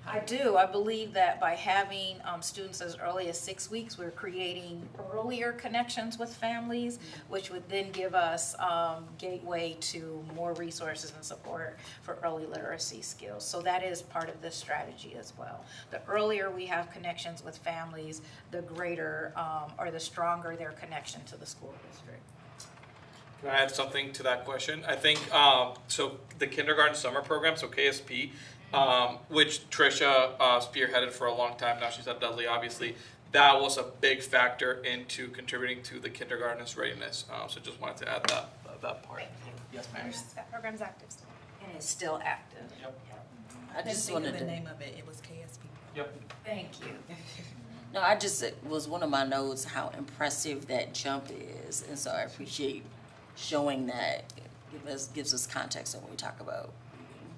I do. I believe that by having students as early as 6 weeks, we're creating earlier connections with families, which would then give us gateway to more resources and support for early literacy skills. So that is part of this strategy as well. The earlier we have connections with families, the greater or the stronger their connection to the school district. Can I add something to that question? I think, so the kindergarten summer program, so KSP, which Tricia spearheaded for a long time now, she's at Dudley obviously, that was a big factor into contributing to the kindergarten's readiness. So just wanted to add that part. Yes, ma'am. That program's active still. And it's still active. Yep. I just wanted the name of it. It was KSP. Yep. Thank you. No, I just, it was one of my notes how impressive that jump is, and so I appreciate showing that. Gives us context when we talk about reading.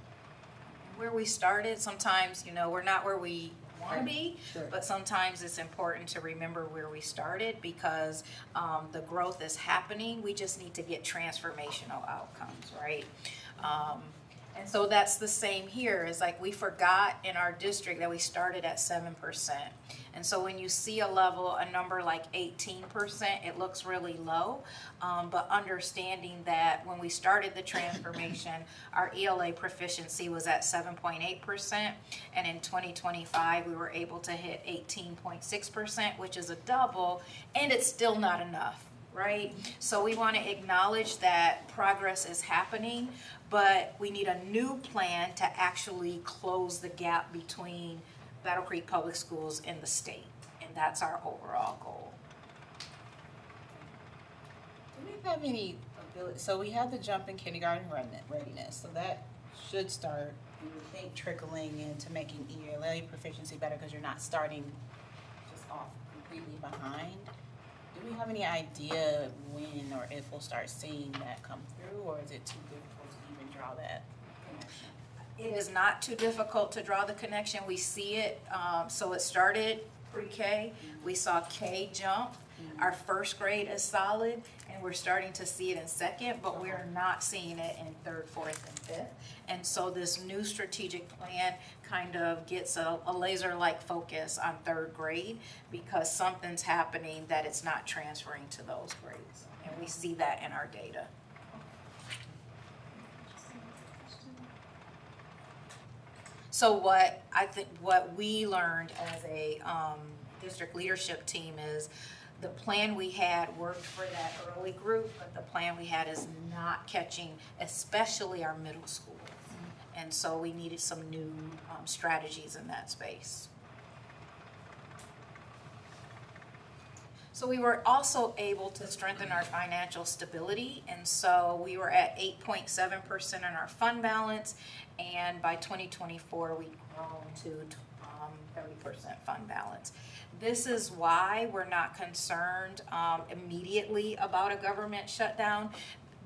Where we started, sometimes, we're not where we want to be, Sure. but sometimes it's important to remember where we started because the growth is happening. We just need to get transformational outcomes, right? And so that's the same here. It's like we forgot in our district that we started at 7%. And so when you see a number like 18%, it looks really low. But understanding that when we started the transformation, our ELA proficiency was at 7.8%. And in 2025, we were able to hit 18.6%, which is a double, and it's still not enough. Right? So we want to acknowledge that progress is happening, but we need a new plan to actually close the gap between Battle Creek Public Schools and the state. And that's our overall goal. Do we have any ability, so we have the jump in kindergarten readiness, so that should start, we would think, trickling into making ELA proficiency better because you're not starting just off completely behind. Do we have any idea when or if we'll start seeing that come through, or is it too difficult to even draw that connection? It is not too difficult to draw the connection. We see it. So it started pre-K. We saw K jump. Our first grade is solid, and we're starting to see it in second, but we're not seeing it in third, fourth, and fifth. And so this new strategic plan kind of gets a laser-like focus on third grade because something's happening that it's not transferring to those grades. And we see that in our data. So what we learned as a district leadership team is the plan we had worked for that early group, but the plan we had is not catching, especially our middle schools. And so we needed some new strategies in that space. So we were also able to strengthen our financial stability, and so we were at 8.7% in our fund balance, and by 2024 we've grown to 30% fund balance. This is why we're not concerned immediately about a government shutdown.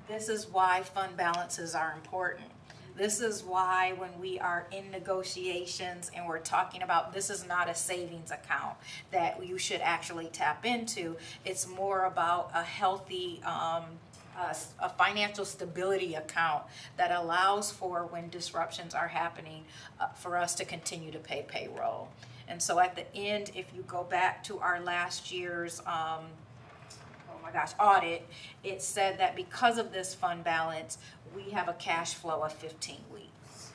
This is why fund balances are important. This is why when we are in negotiations and we're talking about this is not a savings account that you should actually tap into, it's more about a healthy a financial stability account that allows for when disruptions are happening for us to continue to pay payroll. And so at the end, if you go back to our last year's audit, it said that because of this fund balance, we have a cash flow of 15 weeks.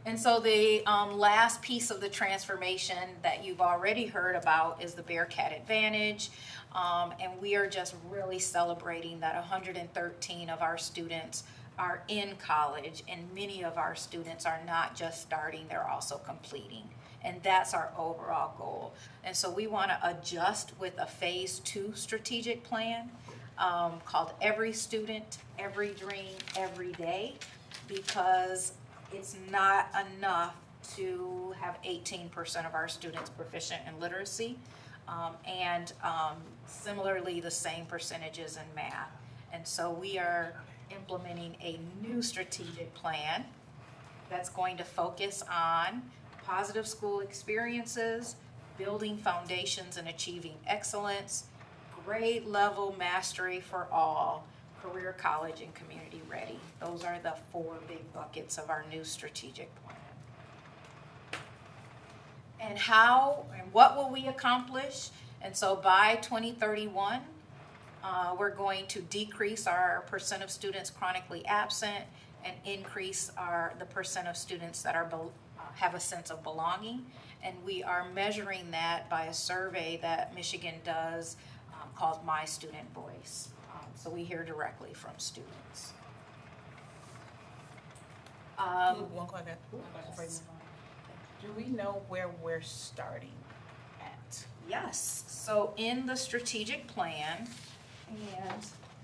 And so the last piece of the transformation that you've already heard about is the Bearcat Advantage. And we are just really celebrating that 113 of our students are in college, and many of our students are not just starting, they're also completing. And that's our overall goal. And so we want to adjust with a phase 2 strategic plan called Every Student, Every Dream, Every Day, because it's not enough to have 18% of our students proficient in literacy. and similarly, the same percentages in math. And so we are implementing a new strategic plan that's going to focus on positive school experiences, building foundations and achieving excellence, grade level mastery for all, career, college, and community ready. Those are the 4 big buckets of our new strategic plan. And how and what will we accomplish? And so by 2031, we're going to decrease our percent of students chronically absent and increase the percent of students that have a sense of belonging. And we are measuring that by a survey that Michigan does called My Student Voice. So we hear directly from students. One question. Do we know where we're starting at? Yes. So in the strategic plan, and I'm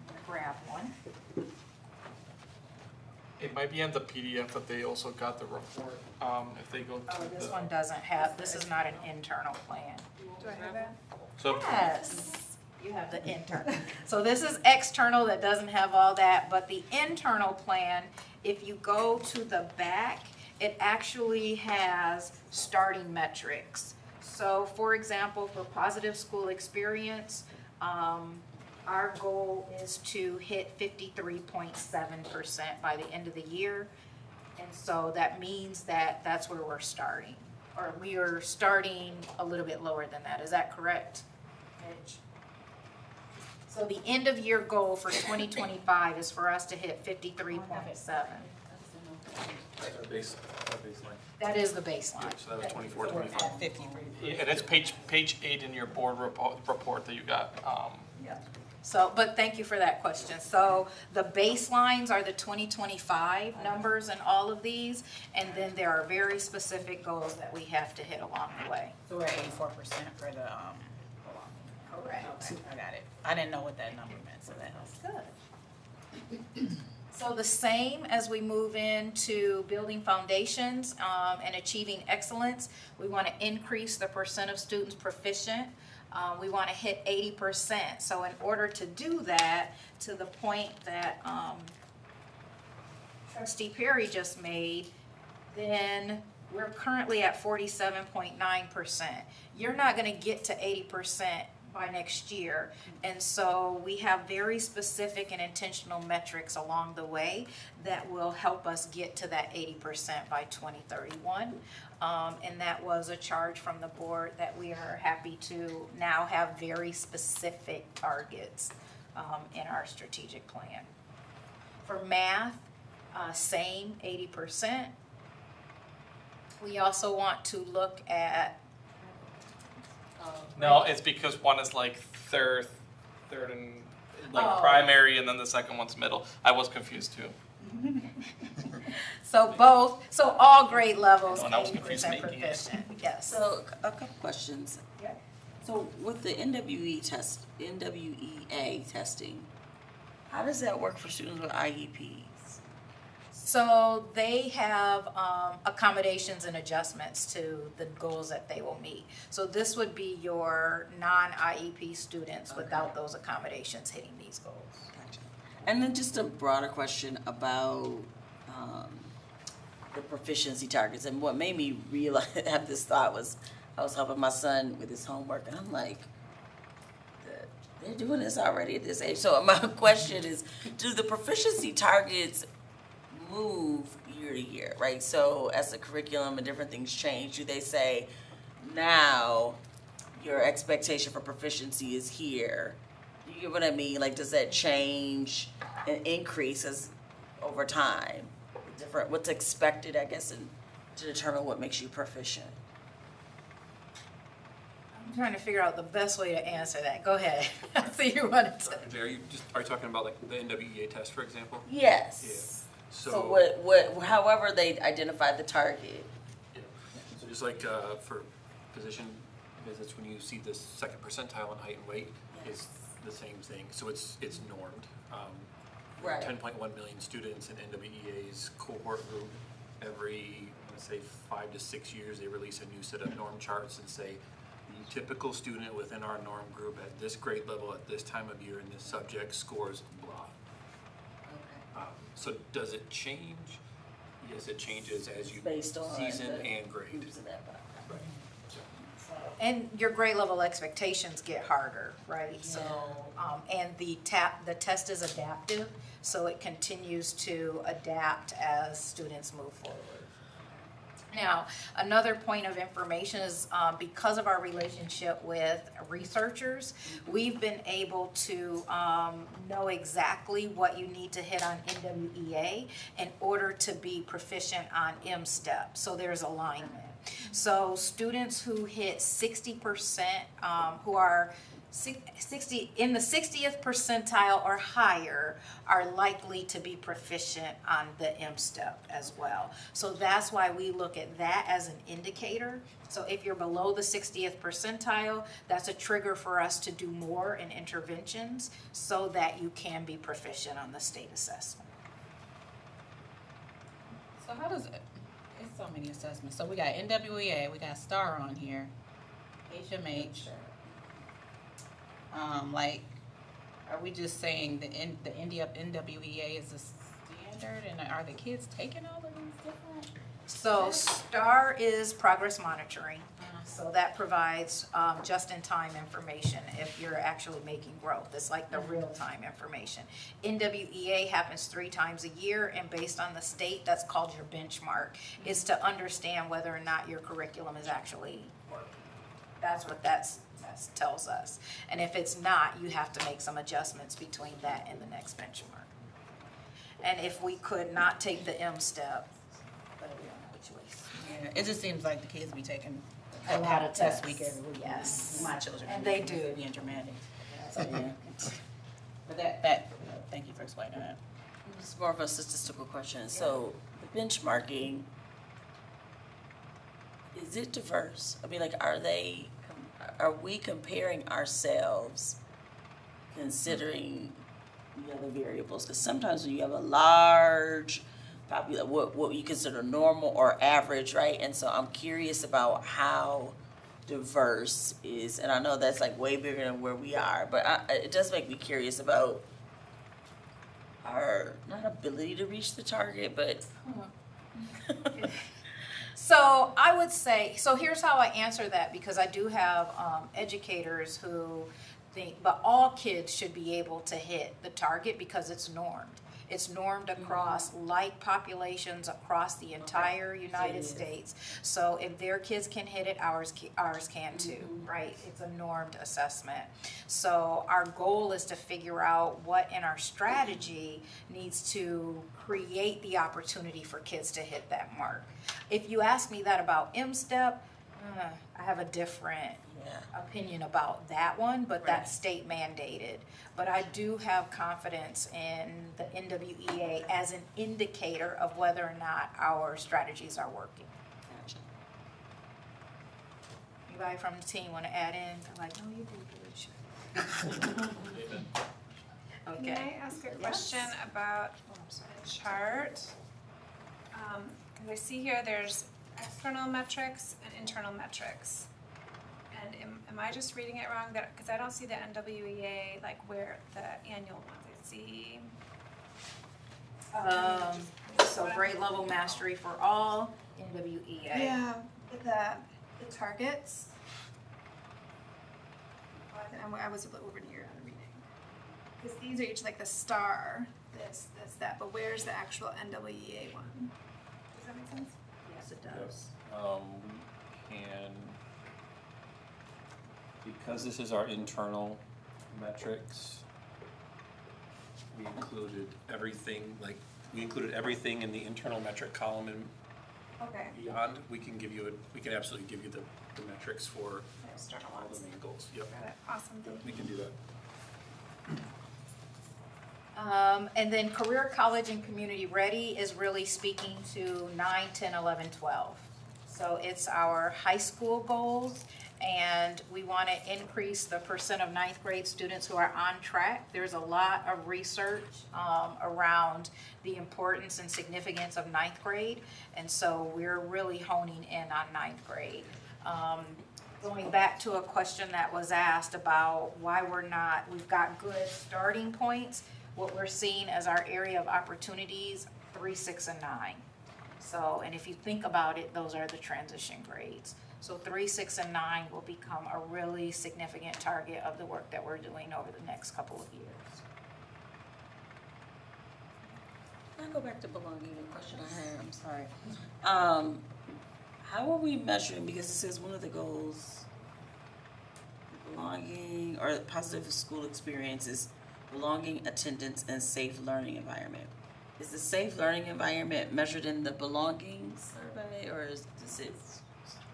gonna grab one. It might be in the PDF, but they also got the report. If they go to Oh, this one doesn't have, this is not an internal plan. Do I have that? So Yes, you have the internal. So this is external that doesn't have all that, but the internal plan, if you go to the back, it actually has starting metrics. So for example, for positive school experience, our goal is to hit 53.7% by the end of the year. And so that means that that's where we're starting. Or we are starting a little bit lower than that. Is that correct, Mitch? So the end of year goal for 2025 is for us to hit 53.7. Baseline. That is the baseline. Yeah, so that was 24, So we're 25. at 53. and it's page 8 in your board report that you got. Yeah. So, but thank you for that question. So the baselines are the 2025 numbers in all of these, and then there are very specific goals that we have to hit along the way. So we're at 84% for the Correct. Okay, I got it. I didn't know what that number meant, so that helps. Good. So the same as we move into building foundations and achieving excellence, we want to increase the percent of students proficient. We want to hit 80%. So in order to do that, to the point that Trustee Perry just made, then we're currently at 47.9%. You're not going to get to 80% by next year. And so we have very specific and intentional metrics along the way that will help us get to that 80% by 2031. And that was a charge from the board that we are happy to now have very specific targets in our strategic plan. For math, same 80%. We also want to look at No, it's because one is like third and like primary, and then the second one's middle. I was confused too. So all grade levels, No, and I was confused 80% making it. proficient, yes. So a couple questions. Yeah. So with the NWEA testing, how does that work for students with IEPs? So they have accommodations and adjustments to the goals that they will meet. So this would be your non-IEP students without those accommodations hitting these goals. Gotcha. And then just a broader question about the proficiency targets. And what made me realize, have this thought was, I was helping my son with his homework, and I'm like, they're doing this already at this age. So my question is, do the proficiency targets move year to year, right? So as the curriculum and different things change, do they say, now your expectation for proficiency is here? You get what I mean? Like, does that change and increase as over time? Different, what's expected, I guess, to determine what makes you proficient? I'm trying to figure out the best way to answer that. Go ahead. So you wanted to. Are you talking about like the NWEA test, for example? Yes. Yeah. So what, however they identify the target. Yeah. So just like for position visits, when you see the second percentile in height and weight, it's the same thing. So it's normed. Right. 10.1 million students in NWEA's cohort group. Every, I want to say 5 to 6 years, they release a new set of norm charts and say these typical student within our norm group at this grade level at this time of year in this subject scores blah. So does it change? Yes, it changes as you Based on season the and grade. groups of that Right. And your grade level expectations get harder, right? So, and the test is adaptive, so it continues to adapt as students move forward. Now, another point of information is because of our relationship with researchers, we've been able to know exactly what you need to hit on NWEA in order to be proficient on M-STEP. So there's alignment. So students who hit 60%, who are 60 in the 60th percentile or higher, are likely to be proficient on the M-STEP as well. So that's why we look at that as an indicator. So if you're below the 60th percentile, that's a trigger for us to do more in interventions so that you can be proficient on the state assessment. So how does it, it's so many assessments. So we got NWEA, we got STAR on here, HMH. Like, are we just saying the NWEA is a standard, and are the kids taking all of these different? So STAR is progress monitoring. So that provides just-in-time information if you're actually making growth. It's like the real-time information. NWEA happens 3 times a year, and based on the state, that's called your benchmark, is to understand whether or not your curriculum is actually working. That's what that tells us. And if it's not, you have to make some adjustments between that and the next benchmark. And if we could not take the M-STEP, but we don't know which ways. Yeah, it just seems like the kids be taking A lot of test tests. week every week. Yes. My children. And they do. Being dramatic. So, yeah. But that, thank you for explaining that. It's more of a statistical question. So the benchmarking, is it diverse? I mean, like, are we comparing ourselves considering the other variables? Because sometimes when you have a large population, what you consider normal or average, right? And so I'm curious about how diverse is, and I know that's like way bigger than where we are, but it does make me curious about our, not ability to reach the target, but So I would say, so here's how I answer that, because I do have educators who think, but all kids should be able to hit the target because it's normed. It's normed across like populations across the entire United States. So if their kids can hit it, ours can too, right? It's a normed assessment. So our goal is to figure out what in our strategy needs to create the opportunity for kids to hit that mark. If you ask me that about M-STEP, I have a different opinion about that one, but that's state mandated. But I do have confidence in the NWEA as an indicator of whether or not our strategies are working. Anybody from the team want to add in? I'm like, no, you did good. Okay. Can I ask a question about the chart? Because I see here there's external metrics and internal metrics. And am I just reading it wrong? That because I don't see the NWEA, like where the annual ones I see. So grade level mastery for all, NWEA. Yeah, the targets. I was a little over near on the reading. Because these are each like the star, this, that. But where's the actual NWEA one? Does that make sense? Yes, it does. We can, because this is our internal metrics, we included everything, in the internal metric column and beyond. We can absolutely give you the metrics for all the main goals. Yep. Got it. Awesome. Yep, we can do that. And then career, college, and community ready is really speaking to 9, 10, 11, 12. So it's our high school goals, and we want to increase the percent of 9th grade students who are on track. There's a lot of research around the importance and significance of 9th grade, and so we're really honing in on 9th grade. going back to a question that was asked about why we've got good starting points, what we're seeing as our area of opportunities, 3, 6, and 9. So, and if you think about it, those are the transition grades. So 3, 6, and 9 will become a really significant target of the work that we're doing over the next couple of years. Can I go back to belonging, the question I had, I'm sorry. How are we measuring, because it says one of the goals, belonging or positive school experiences, belonging, attendance, and safe learning environment. Is the safe learning environment measured in the belonging survey, or is it,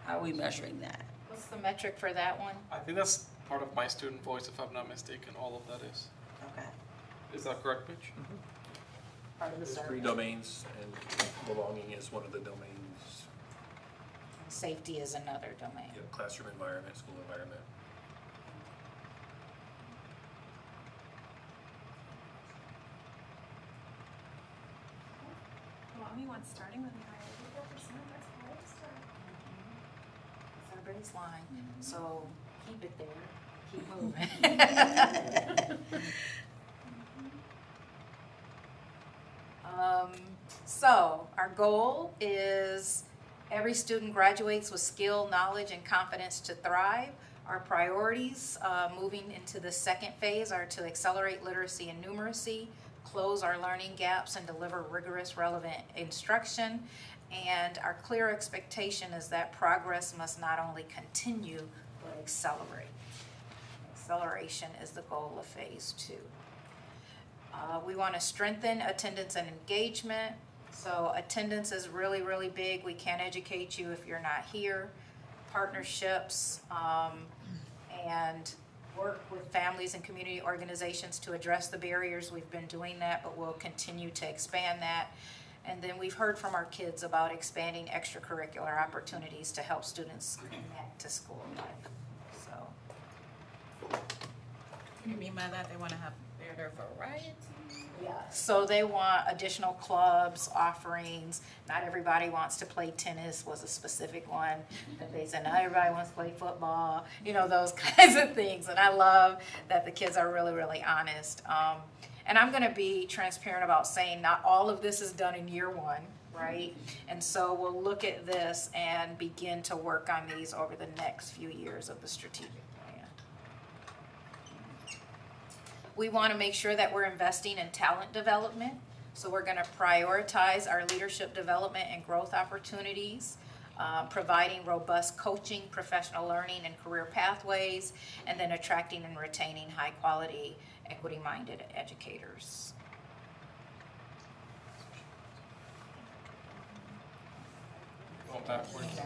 how are we measuring that? What's the metric for that one? I think that's part of my student voice, if I'm not mistaken, all of that is. Okay. Is that correct, Mitch? Part of the There's survey. 3 domains, and belonging is one of the domains. Safety is another domain. Yeah, classroom environment, school environment. Belonging one's starting with a higher 84%, that's high to start. It's our baseline, so keep it there, keep moving. So our goal is every student graduates with skill, knowledge, and confidence to thrive. Our priorities moving into the second phase are to accelerate literacy and numeracy, close our learning gaps, and deliver rigorous, relevant instruction. And our clear expectation is that progress must not only continue, but accelerate. Acceleration is the goal of phase 2. We want to strengthen attendance and engagement. So attendance is really, really big. We can't educate you if you're not here. Partnerships and work with families and community organizations to address the barriers. We've been doing that, but we'll continue to expand that. And then we've heard from our kids about expanding extracurricular opportunities to help students connect to school life. So. What do you mean by that? They want to have better variety? Yeah, so they want additional clubs, offerings. Not everybody wants to play tennis was a specific one. And they said not everybody wants to play football, you know, those kinds of things. And I love that the kids are really, really honest. And I'm gonna be transparent about saying not all of this is done in year 1, right? And so we'll look at this and begin to work on these over the next few years of the strategic plan. We want to make sure that we're investing in talent development. So we're going to prioritize our leadership development and growth opportunities, providing robust coaching, professional learning, and career pathways, and then attracting and retaining high-quality, equity-minded educators. Going backwards.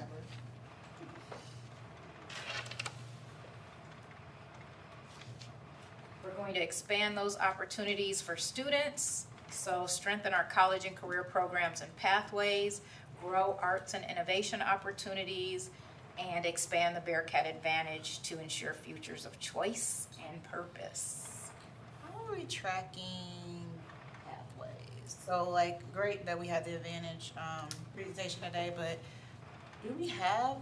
We're going to expand those opportunities for students, so strengthen our college and career programs and pathways, grow arts and innovation opportunities, and expand the Bearcat Advantage to ensure futures of choice and purpose. How are we tracking pathways? So like, great that we had the Advantage presentation today, but do we have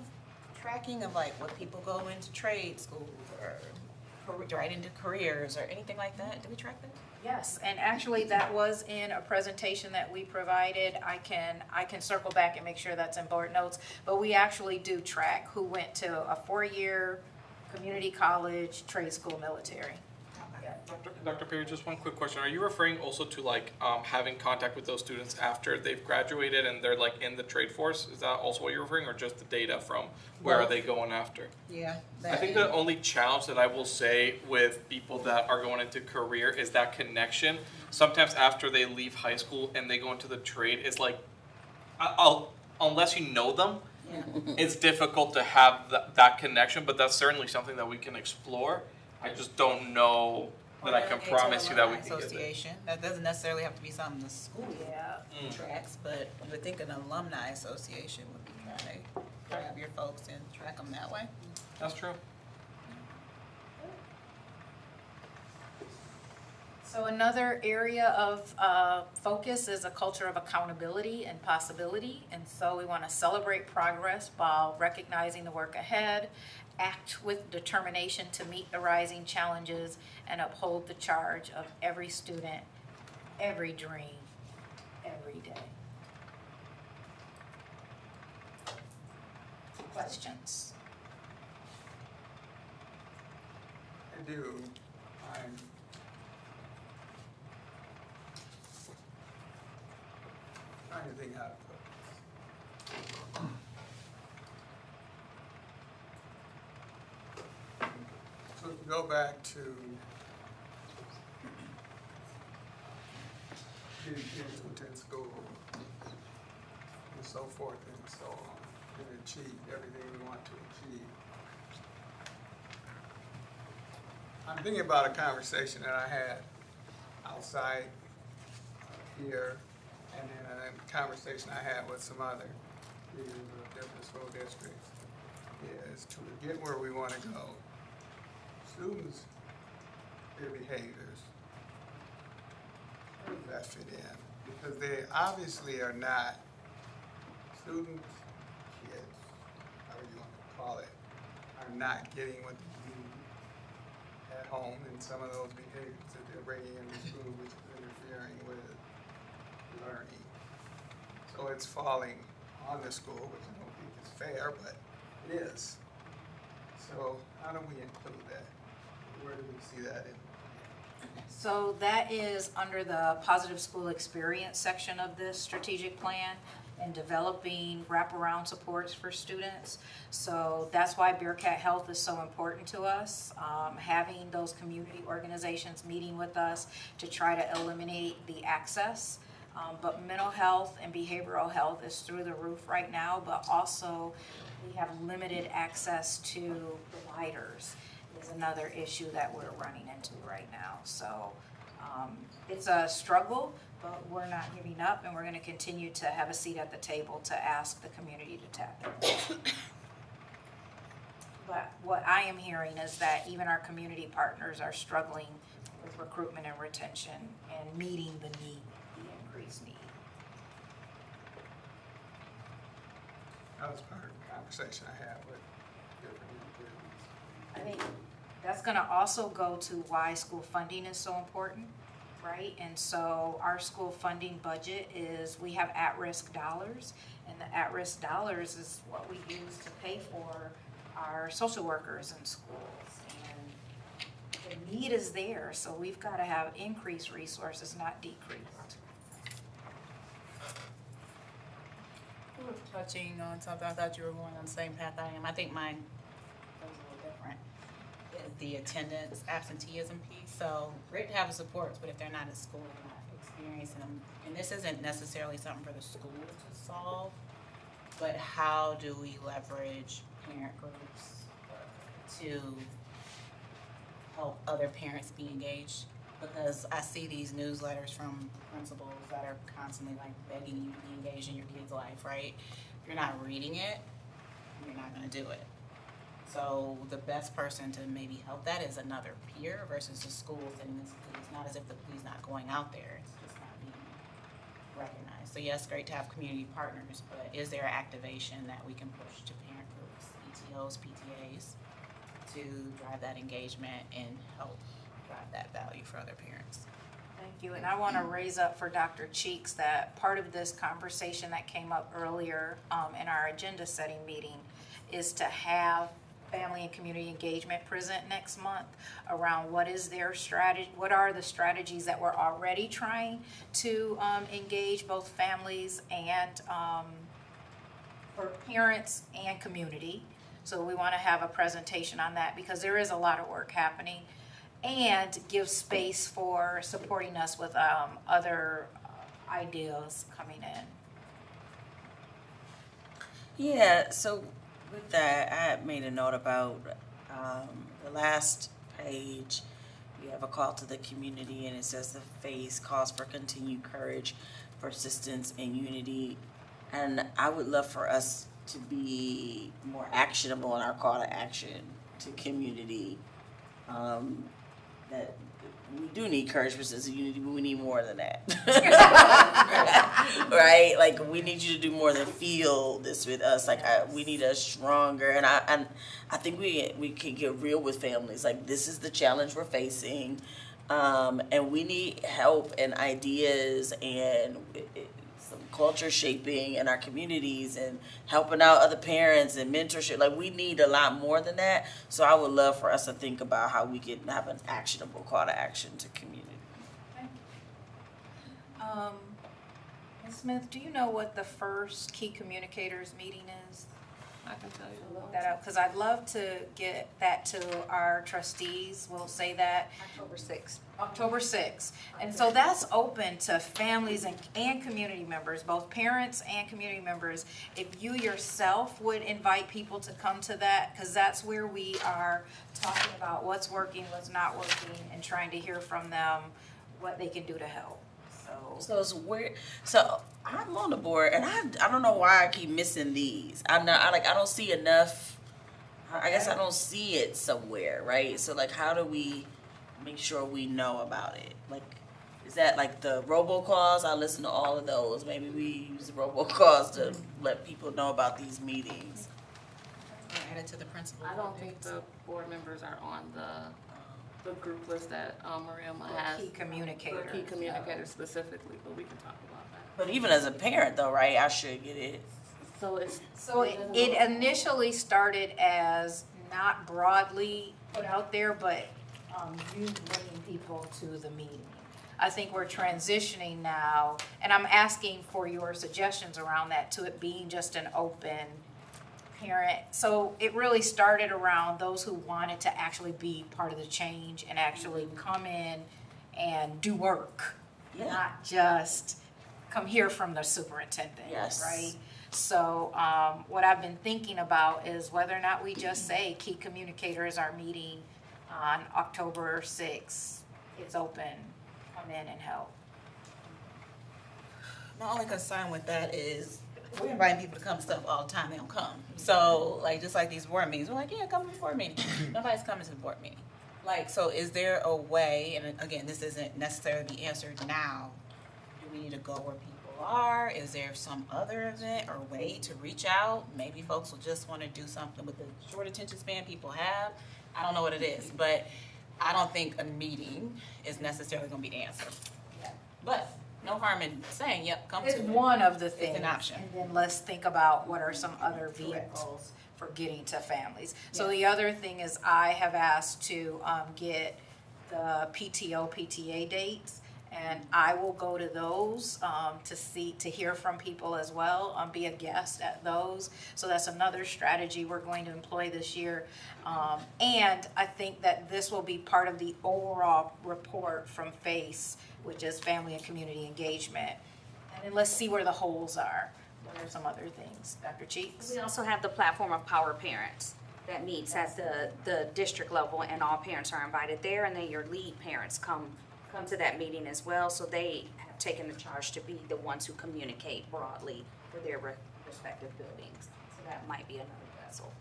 tracking of like what people go into trade schools or right into careers or anything like that? Do we track that? Yes, and actually that was in a presentation that we provided. I can circle back and make sure that's in board notes, but we actually do track who went to a 4-year community college, trade school, military. Dr. Perry, just one quick question. Are you referring also to like having contact with those students after they've graduated and they're like in the trade force? Is that also what you're referring, or just the data from where are they going after? Yeah. I think the only challenge that I will say with people that are going into career is that connection. Sometimes after they leave high school and they go into the trade, it's like, unless you know them, it's difficult to have that connection, but that's certainly something that we can explore. I just don't know that I can promise you that we can get association. That doesn't necessarily have to be something the school tracks, but you would think an alumni association would be trying to grab your folks and track them that way. That's true. So another area of focus is a culture of accountability and possibility. And so we want to celebrate progress while recognizing the work ahead, act with determination to meet the rising challenges, and uphold the charge of every student, every dream, every day. Questions? I do. I'm trying to think how to put this. So if you go back to getting kids to attend school and so forth and so on, and achieve everything we want to achieve. I'm thinking about a conversation that I had outside here, and then a conversation I had with some other leaders of different school districts, is to get where we want to go. Students, their behaviors, where does that fit in? Because they obviously are not, students, kids, however you want to call it, are not getting what they need at home, and some of those behaviors that they're bringing into school, which is interfering with learning. So it's falling on the school, which I don't think is fair, but it is. So how do we include that? Where do we see that in? So that is under the positive school experience section of this strategic plan and developing wraparound supports for students. So that's why Bearcat Health is so important to us, having those community organizations meeting with us to try to eliminate the access. But mental health and behavioral health is through the roof right now, but also we have limited access to providers is another issue that we're running into right now. So it's a struggle, but we're not giving up, and we're going to continue to have a seat at the table to ask the community to tap in. But what I am hearing is that even our community partners are struggling with recruitment and retention and meeting the need, the increased need. That was part of the conversation I had with different individuals. I think that's going to also go to why school funding is so important, right? And so our school funding budget is, we have at-risk dollars, and the at-risk dollars is what we use to pay for our social workers in schools. And the need is there, so we've got to have increased resources, not decreased. Touching on something, I thought you were going on the same path I am. I think mine goes a little different. The attendance, absenteeism piece. So great to have the supports, but if they're not at school, they're not experiencing them. And this isn't necessarily something for the school to solve, but how do we leverage parent groups to help other parents be engaged? Because I see these newsletters from principals that are constantly like begging you to be engaged in your kid's life, right? If you're not reading it, you're not gonna do it. So the best person to maybe help that is another peer versus the school thing. It's not as if the police not going out there, it's just not being recognized. So yes, great to have community partners, but is there activation that we can push to parent groups, PTOs, PTAs, to drive that engagement and help drive that value for other parents? Thank you, and I want to raise up for Dr. Cheeks that part of this conversation that came up earlier in our agenda setting meeting is to have family and community engagement present next month around what is their strategy, what are the strategies that we're already trying to engage both families and for parents and community. So we want to have a presentation on that because there is a lot of work happening, and give space for supporting us with other ideas coming in. Yeah, so with that, I had made a note about the last page. We have a call to the community, and it says the phase calls for continued courage, persistence, and unity. And I would love for us to be more actionable in our call to action to community. that we do need courage, persistence, and unity, but we need more than that. Right? Like, we need you to do more than feel this with us. Like, we need a stronger, and I think we can get real with families. Like, this is the challenge we're facing, and we need help and ideas and some culture shaping in our communities and helping out other parents and mentorship. Like, we need a lot more than that. So I would love for us to think about how we can have an actionable call to action to community. Ms. Smith, do you know what the first Key Communicators meeting is? I can tell you. Look that up, because I'd love to get that to our trustees. We'll say that. October 6th. October 6th. And so that's open to families and community members, both parents and community members. If you yourself would invite people to come to that, because that's where we are talking about what's working, what's not working, and trying to hear from them what they can do to help. So it's weird. So I'm on the board, and I don't know why I keep missing these. I don't see enough. I guess I don't see it somewhere, right? So like, how do we make sure we know about it? Like, is that like the robocalls? I listen to all of those. Maybe we use the robocalls to let people know about these meetings. Add it to the principal. I don't think the board members are on the group list that Maria has. Key communicators. For key communicators specifically, but we can talk about that. But even as a parent, though, right? I should get it. So it initially started as not broadly put out there, but you bringing people to the meeting. I think we're transitioning now, and I'm asking for your suggestions around that, to it being just an open parent. So it really started around those who wanted to actually be part of the change and actually come in and do work, not just come hear from the superintendent, right? So what I've been thinking about is whether or not we just say key communicators are meeting on October 6th. It's open, come in and help. My only concern with that is we're inviting people to come to stuff all the time, they don't come. So, like, just like these board meetings, we're like, yeah, come to the board meeting. Nobody's coming to the board meeting. Like, so is there a way, and again, this isn't necessarily answered now, do we need to go where people are? Is there some other event or way to reach out? Maybe folks will just want to do something with the short attention span people have. I don't know what it is, but I don't think a meeting is necessarily going to be the answer. But no harm in saying, yep, come to it. It's one of the things. It's an option. And then let's think about what are some other vehicles for getting to families. So the other thing is I have asked to get the PTO, PTA dates, and I will go to those to hear from people as well, be a guest at those. So that's another strategy we're going to employ this year. And I think that this will be part of the overall report from FACE, which is Family and Community Engagement. And then let's see where the holes are. What are some other things? Dr. Cheeks? We also have the platform of Power Parents that meets at the district level, and all parents are invited there, and then your lead parents come to that meeting as well, so they have taken the charge to be the ones who communicate broadly for their respective buildings. So that might be another vessel.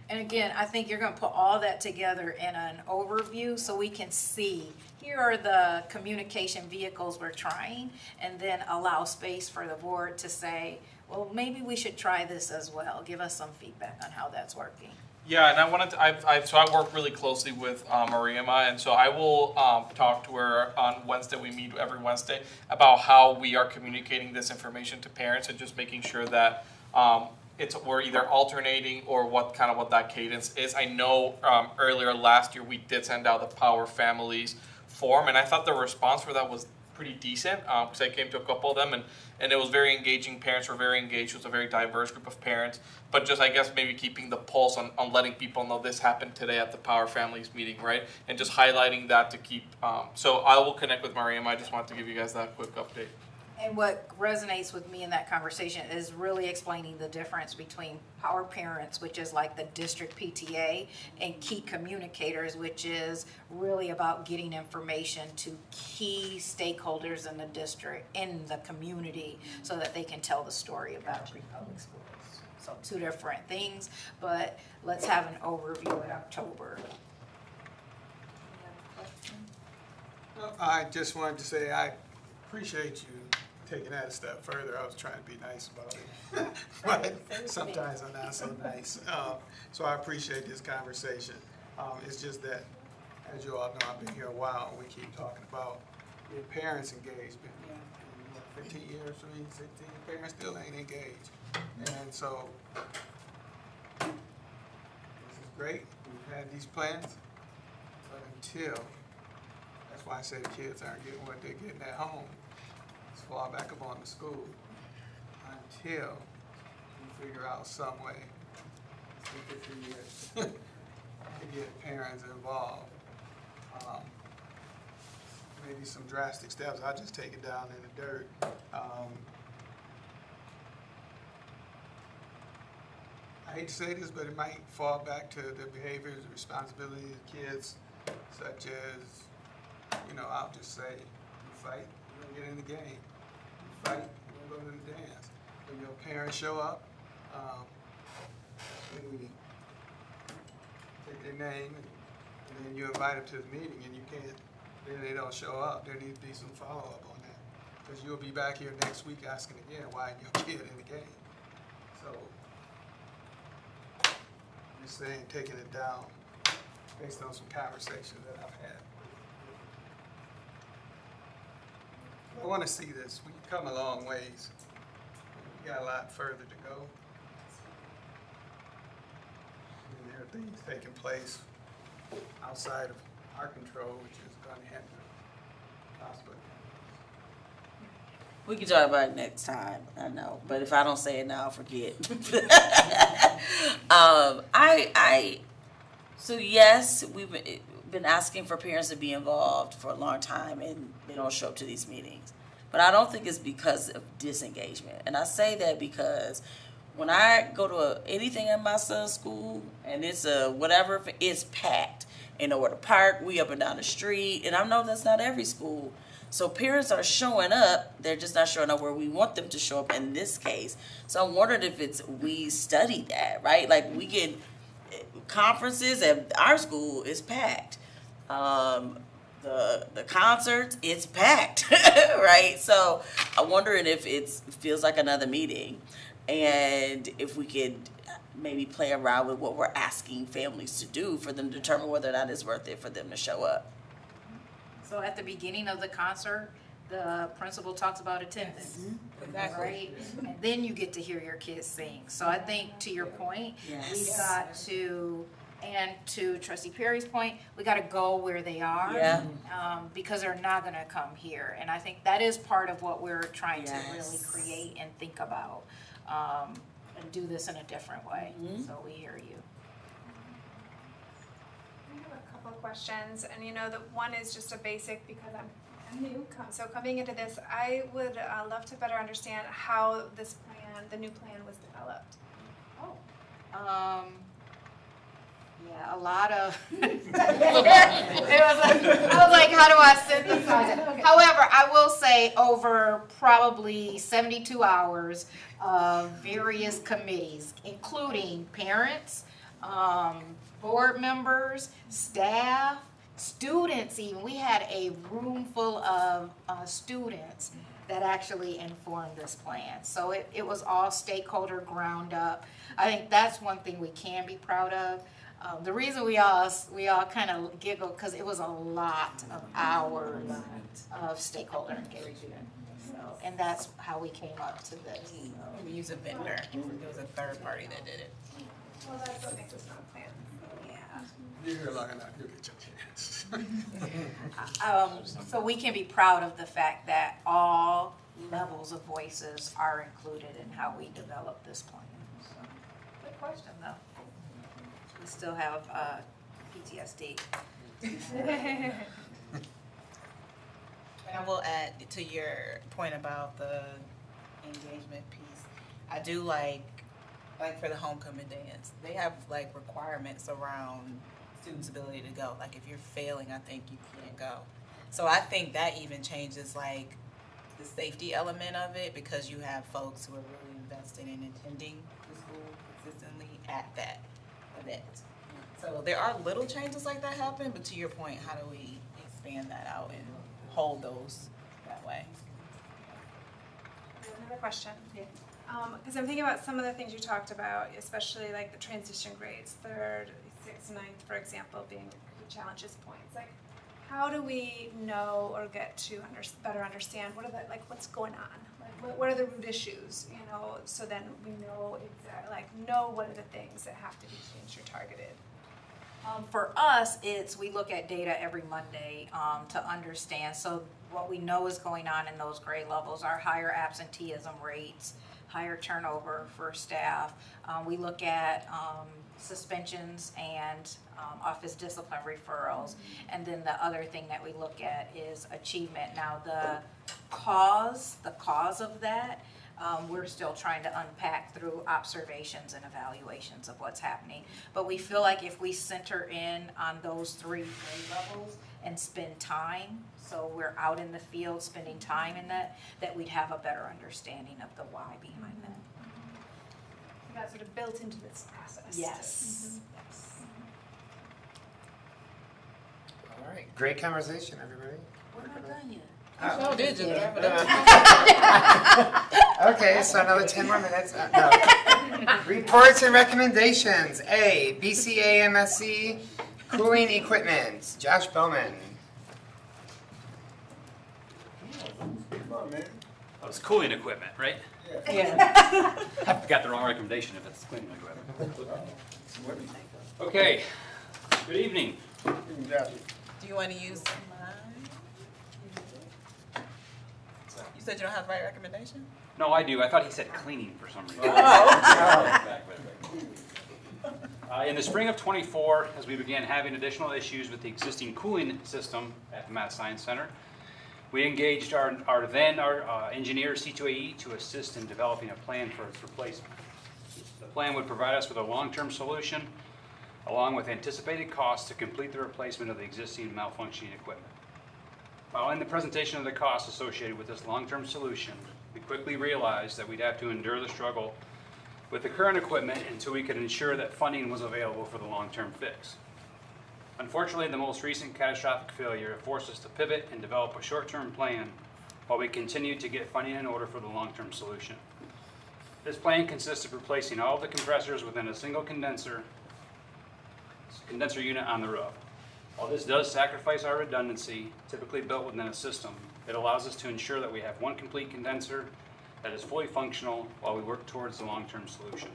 And again, I think you're going to put all that together in an overview so we can see here are the communication vehicles we're trying, and then allow space for the board to say, well, maybe we should try this as well. Give us some feedback on how that's working. Yeah, and I wanted to, so I work really closely with Maria, and so I will talk to her on Wednesday. We meet every Wednesday about how we are communicating this information to parents and just making sure that we're either alternating or what that cadence is. I know earlier last year we did send out the Power Families form, and I thought the response for that was pretty decent because I came to a couple of them and it was very engaging. Parents were very engaged. It was a very diverse group of parents, but just I guess maybe keeping the pulse on letting people know this happened today at the Power Families meeting, right? And just highlighting that to keep, so I will connect with Maria. I just wanted to give you guys that quick update. And what resonates with me in that conversation is really explaining the difference between Power Parents, which is like the district PTA, and Key Communicators, which is really about getting information to key stakeholders in the district, in the community, so that they can tell the story about Greek Public Schools. So two different things, but let's have an overview in October. I just wanted to say I appreciate you taking that a step further. I was trying to be nice about it, but sometimes I'm not so nice. So I appreciate this conversation. It's just that, as you all know, I've been here a while, and we keep talking about your parents' engagement. 15 years for me, 16, parents still ain't engaged. And so, this is great. We've had these plans, but until, that's why I say the kids aren't getting what they're getting at home. Let's fall back up on the school. Until we figure out some way, it's been 50 years, to get parents involved. Maybe some drastic steps. I'll just take it down in the dirt. I hate to say this, but it might fall back to the behaviors and responsibilities of kids, such as, I'll just say, you fight, you're gonna get in the game. You fight, you're gonna go to the dance. When your parents show up, when we take their name and then you invite them to the meeting and you can't, then they don't show up. There needs to be some follow-up on that. Because you'll be back here next week asking again, why ain't your kid in the game? So, I'm just saying, taking it down based on some conversations that I've had. I want to see this. We've come a long ways. We got a lot further to go. And there are things taking place outside of our control, which is going to hinder possibly. We can talk about it next time, I know, but if I don't say it now, I'll forget. So yes, we've been asking for parents to be involved for a long time, and they don't show up to these meetings. But I don't think it's because of disengagement, and I say that because when I go to anything at my son's school, and it's whatever, it's packed. Ain't nowhere to park, we up and down the street, and I know that's not every school. So parents are showing up, they're just not showing up where we want them to show up in this case. So I'm wondering if we studied that, right? Like we get conferences at our school is packed. The concerts, it's packed, right? So I'm wondering if it feels like another meeting, and if we could maybe play around with what we're asking families to do for them to determine whether or not it's worth it for them to show up. So at the beginning of the concert, the principal talks about attendance, Exactly. right? And then you get to hear your kids sing. So I think, to your point, we've got to, and to Trustee Perry's point, we got to go where they are, because they're not going to come here. And I think that is part of what we're trying to really create and think about, and do this in a different way. So we hear you. I have a couple of questions, and the one is just a basic because I'm new. So coming into this, I would love to better understand how this plan, the new plan, was developed. Yeah, a lot of. I was like, how do I synthesize it? Okay. However, I will say over probably 72 hours of various committees, including parents, board members, staff, students even. We had a room full of students that actually informed this plan. So it was all stakeholder ground up. I think that's one thing we can be proud of. The reason we all kind of giggle because it was a lot of hours of stakeholder engagement. So, and that's how we came up to this. We used a vendor. It was a third party that did it. Well, that's what makes a strong plan. You're here long enough, you'll get your chance. So we can be proud of the fact that all levels of voices are included in how we develop this plan. So, good question though. We still have PTSD. And I will add to your point about the engagement piece. I do like for the homecoming dance, they have like requirements around students' ability to go. Like if you're failing, I think you can't go. So I think that even changes like the safety element of it, because you have folks who are really invested in attending the school consistently at that event. So there are little changes like that happen, but to your point, how do we expand that out and hold those that way. Another question. Because I'm thinking about some of the things you talked about, especially like the transition grades, 3rd, 6th, 9th, for example, being challenges points. Like, how do we know or get to better understand what are the, like, what's going on? Like, what are the root issues? You know, so then we know exactly, like, know what are the things that have to be changed or targeted. For us, we look at data every Monday to understand. So what we know is going on in those grade levels are higher absenteeism rates, higher turnover for staff. We look at suspensions and office discipline referrals. And then the other thing that we look at is achievement. Now the cause of that, we're still trying to unpack through observations and evaluations of what's happening. But we feel like if we center in on those 3 grade levels and spend time, so we're out in the field spending time in that we'd have a better understanding of the why behind that. So that's sort of built into this process. Yes. Yes. All right, great conversation, everybody. We're not done yet. Oh. Did you? Okay, so another 10 more minutes. No. Reports and recommendations. A, BCAMSC cooling equipment. Josh Bowman. Come on, man. Oh, it's cooling equipment, right? Yeah. I got the wrong recommendation if it's cleaning equipment. Okay, good evening. Do you want to use mine? You said you don't have the right recommendation? No, I do. I thought he said cleaning for some reason. In the spring of '24, as we began having additional issues with the existing cooling system at the Math Science Center, we engaged our engineer, C2AE, to assist in developing a plan for its replacement. The plan would provide us with a long-term solution, along with anticipated costs to complete the replacement of the existing malfunctioning equipment. Following the presentation of the costs associated with this long-term solution, we quickly realized that we'd have to endure the struggle with the current equipment until we could ensure that funding was available for the long-term fix. Unfortunately, the most recent catastrophic failure forced us to pivot and develop a short-term plan while we continued to get funding in order for the long-term solution. This plan consists of replacing all of the compressors within a single condenser unit on the roof. While this does sacrifice our redundancy, typically built within a system, it allows us to ensure that we have one complete condenser that is fully functional while we work towards the long-term solution.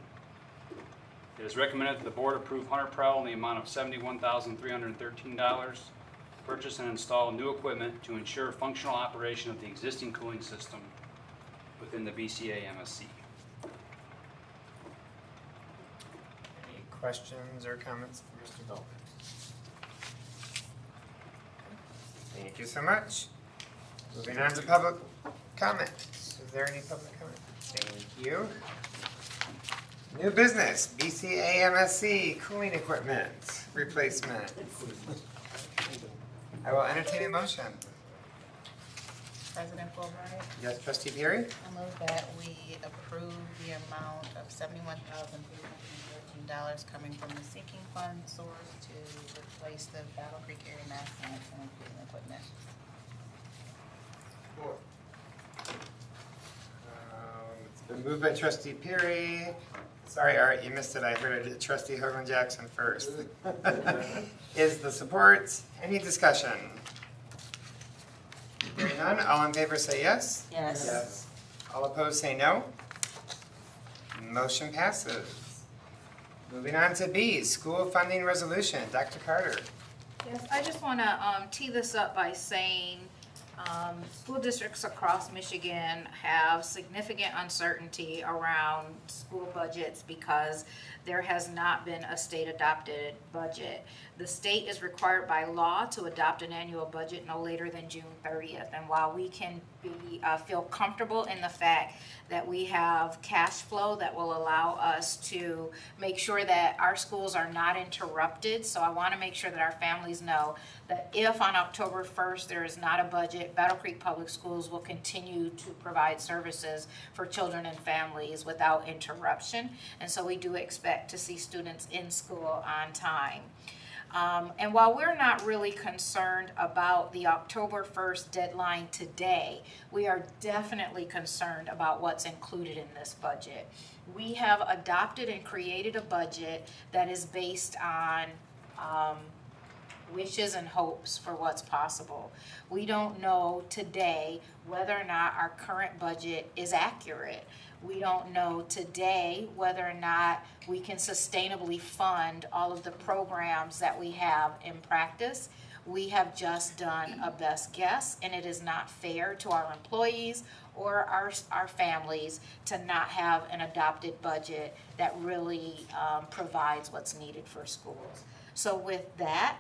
It is recommended that the board approve Hunter Prell in the amount of $71,313 to purchase and install new equipment to ensure functional operation of the existing cooling system within the BCAMSC. Any questions or comments for Mr. Bowman? Thank you so much. Moving on to public comment. Is there any public comment? Thank you. New business, BCAMSC cooling equipment replacement. I will entertain a motion. President Fulbright? Yes, Trustee Perry? I move that we approve the amount of $71,313 coming from the sinking fund source to replace the Battle Creek area math science and cooling equipment. It's been moved by Trustee Perry. Sorry, Art, you missed it. I heard it. Trustee Hoagland Jackson first. Is the support? Any discussion? Hearing none, all in favor say yes. Yes. Yes. All opposed say no. Motion passes. Moving on to B, school funding resolution. Dr. Carter. Yes, I just want to tee this up by saying school districts across Michigan have significant uncertainty around school budgets because there has not been a state-adopted budget. The state is required by law to adopt an annual budget no later than June 30th. And while we can feel comfortable in the fact that we have cash flow that will allow us to make sure that our schools are not interrupted, so I want to make sure that our families know that if on October 1st there is not a budget, Battle Creek Public Schools will continue to provide services for children and families without interruption. And so we do expect to see students in school on time. And while we're not really concerned about the October 1st deadline today, we are definitely concerned about what's included in this budget. We have adopted and created a budget that is based on wishes and hopes for what's possible. We don't know today whether or not our current budget is accurate. We don't know today whether or not we can sustainably fund all of the programs that we have in practice. We have just done a best guess, and it is not fair to our employees or our families to not have an adopted budget that really provides what's needed for schools. So with that,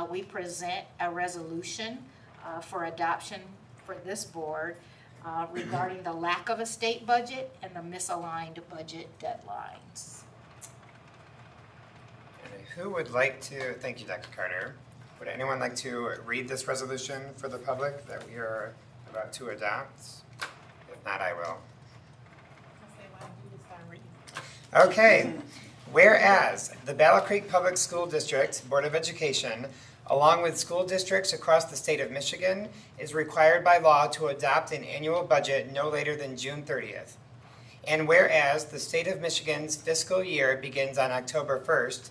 we present a resolution for adoption for this board regarding the lack of a state budget and the misaligned budget deadlines. And who would like to, thank you, Dr. Carter. Would anyone like to read this resolution for the public that we are about to adopt? If not, I will. Okay. Whereas the Battle Creek Public School District Board of Education, along with school districts across the state of Michigan, is required by law to adopt an annual budget no later than June 30th. And whereas the state of Michigan's fiscal year begins on October 1st,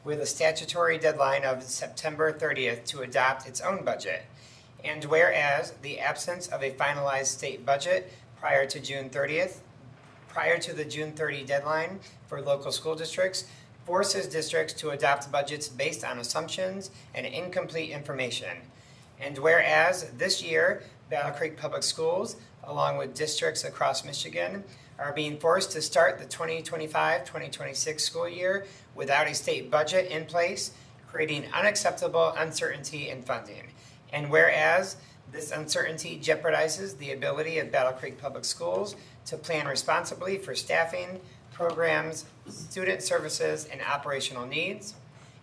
with a statutory deadline of September 30th to adopt its own budget. And whereas the absence of a finalized state budget prior to the June 30 deadline for local school districts forces districts to adopt budgets based on assumptions and incomplete information. And whereas this year, Battle Creek Public Schools, along with districts across Michigan, are being forced to start the 2025-2026 school year without a state budget in place, creating unacceptable uncertainty in funding. And whereas this uncertainty jeopardizes the ability of Battle Creek Public Schools to plan responsibly for staffing, programs, student services, and operational needs.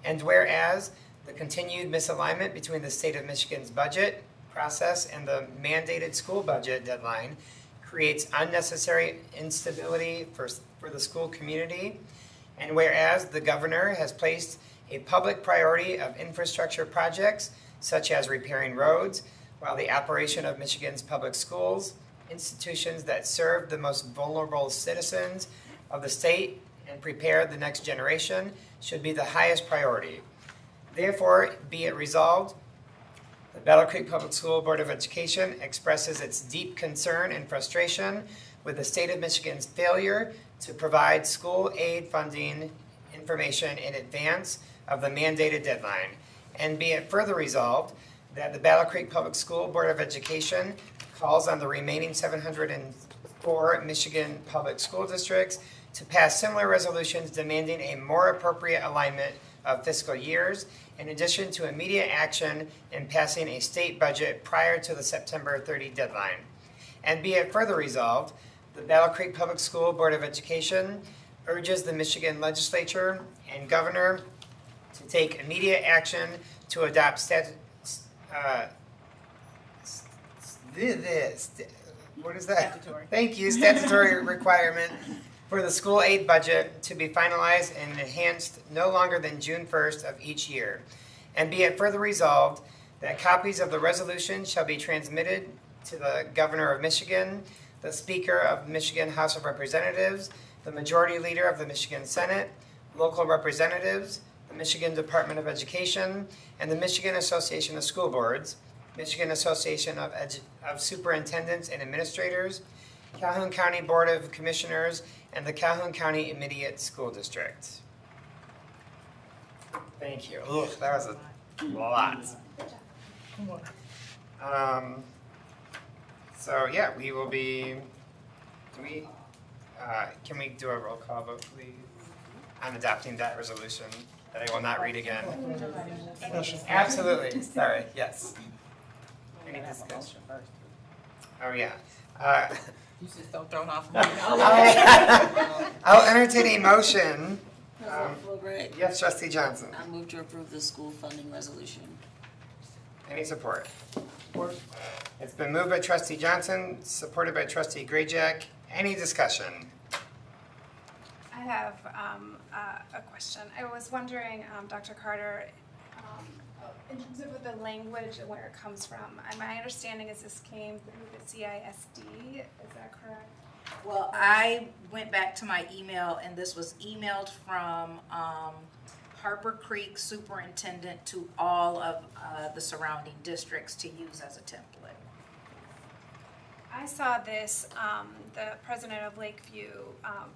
And whereas the continued misalignment between the state of Michigan's budget process and the mandated school budget deadline creates unnecessary instability for the school community. And whereas the governor has placed a public priority of infrastructure projects such as repairing roads, while the operation of Michigan's public schools, institutions that serve the most vulnerable citizens of the state and prepare the next generation, should be the highest priority. Therefore, be it resolved, the Battle Creek Public School Board of Education expresses its deep concern and frustration with the state of Michigan's failure to provide school aid funding information in advance of the mandated deadline. And be it further resolved that the Battle Creek Public School Board of Education calls on the remaining 704 Michigan public school districts to pass similar resolutions demanding a more appropriate alignment of fiscal years, in addition to immediate action in passing a state budget prior to the September 30 deadline. And be it further resolved, the Battle Creek Public School Board of Education urges the Michigan Legislature and Governor to take immediate action to adopt what is that? Statutory. Thank you. Statutory requirement for the school aid budget to be finalized and enhanced no longer than June 1st of each year. And be it further resolved that copies of the resolution shall be transmitted to the Governor of Michigan, the Speaker of the Michigan House of Representatives, the Majority Leader of the Michigan Senate, local representatives, the Michigan Department of Education, and the Michigan Association of School Boards, Michigan Association of Superintendents and Administrators, Calhoun County Board of Commissioners, and the Calhoun County Immediate School District. Thank you. Ugh, that was a lot. So yeah, we will be, can we do a roll call vote, please, on adopting that resolution that I will not read again? Absolutely, sorry, yes. Any discussion? Oh yeah. You just don't throw off. I'll entertain a motion. Fulbright. Yes, Trustee Johnson. I move to approve the school funding resolution. Any support? Support. It's been moved by Trustee Johnson, supported by Trustee Grayjack. Any discussion? I have a question. I was wondering, Dr. Carter, in terms of the language and where it comes from, my understanding is this came through the CISD, is that correct? Well, I went back to my email, and this was emailed from Harper Creek Superintendent to all of the surrounding districts to use as a template. I saw this, the president of Lakeview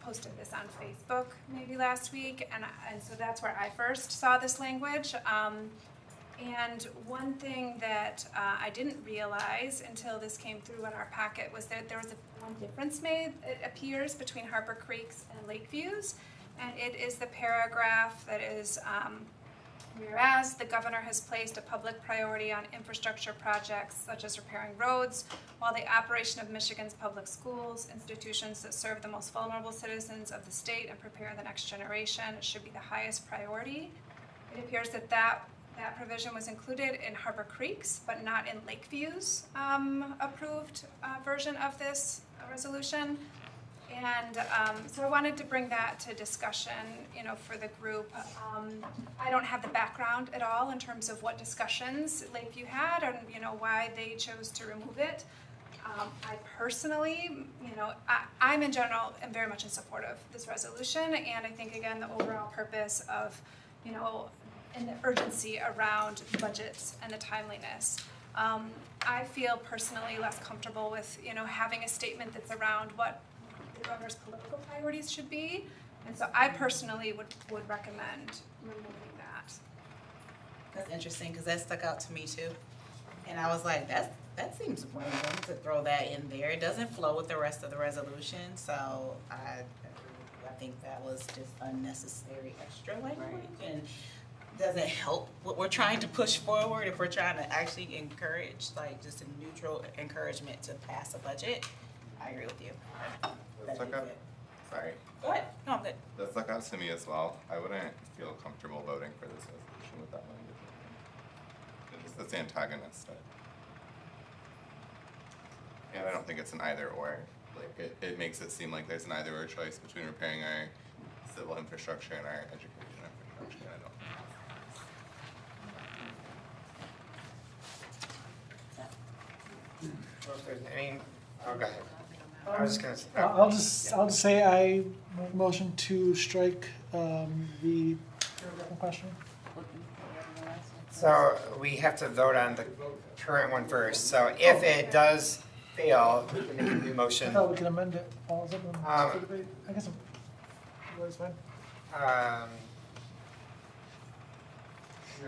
posted this on Facebook maybe last week, and so that's where I first saw this language. And one thing that I didn't realize until this came through in our packet was that there was one difference made, it appears, between Harper Creek's and Lakeview's, and it is the paragraph that is, whereas the governor has placed a public priority on infrastructure projects such as repairing roads, while the operation of Michigan's public schools, institutions that serve the most vulnerable citizens of the state and prepare the next generation, should be the highest priority. It appears that that provision was included in Harper Creek's, but not in Lakeview's approved version of this resolution. And so I wanted to bring that to discussion, for the group. I don't have the background at all in terms of what discussions Lakeview had and, why they chose to remove it. I personally, I'm in general am very much in support of this resolution, and I think, again, the overall purpose of, and the urgency around budgets and the timeliness. I feel personally less comfortable with, having a statement that's around what the governor's political priorities should be. And so I personally would recommend removing that. That's interesting, because that stuck out to me too. And I was like, that seems random to throw that in there. It doesn't flow with the rest of the resolution, so I think that was just unnecessary extra language and doesn't help what we're trying to push forward if we're trying to actually encourage, like, just a neutral encouragement to pass a budget. I agree with you. That's okay. Sorry. Go ahead. No, I'm good. That stuck out to me as well. I wouldn't feel comfortable voting for this resolution with that language. It's antagonistic. And I don't think it's an either or. Like, it makes it seem like there's an either or choice between repairing our civil infrastructure and our education infrastructure. I don't. Oh, go ahead. I was just gonna. I'll just say I motion to strike the paragraph in question. So we have to vote on the current one first. So if it does fail, we can make a new motion. I thought we could amend it. I guess it's fine.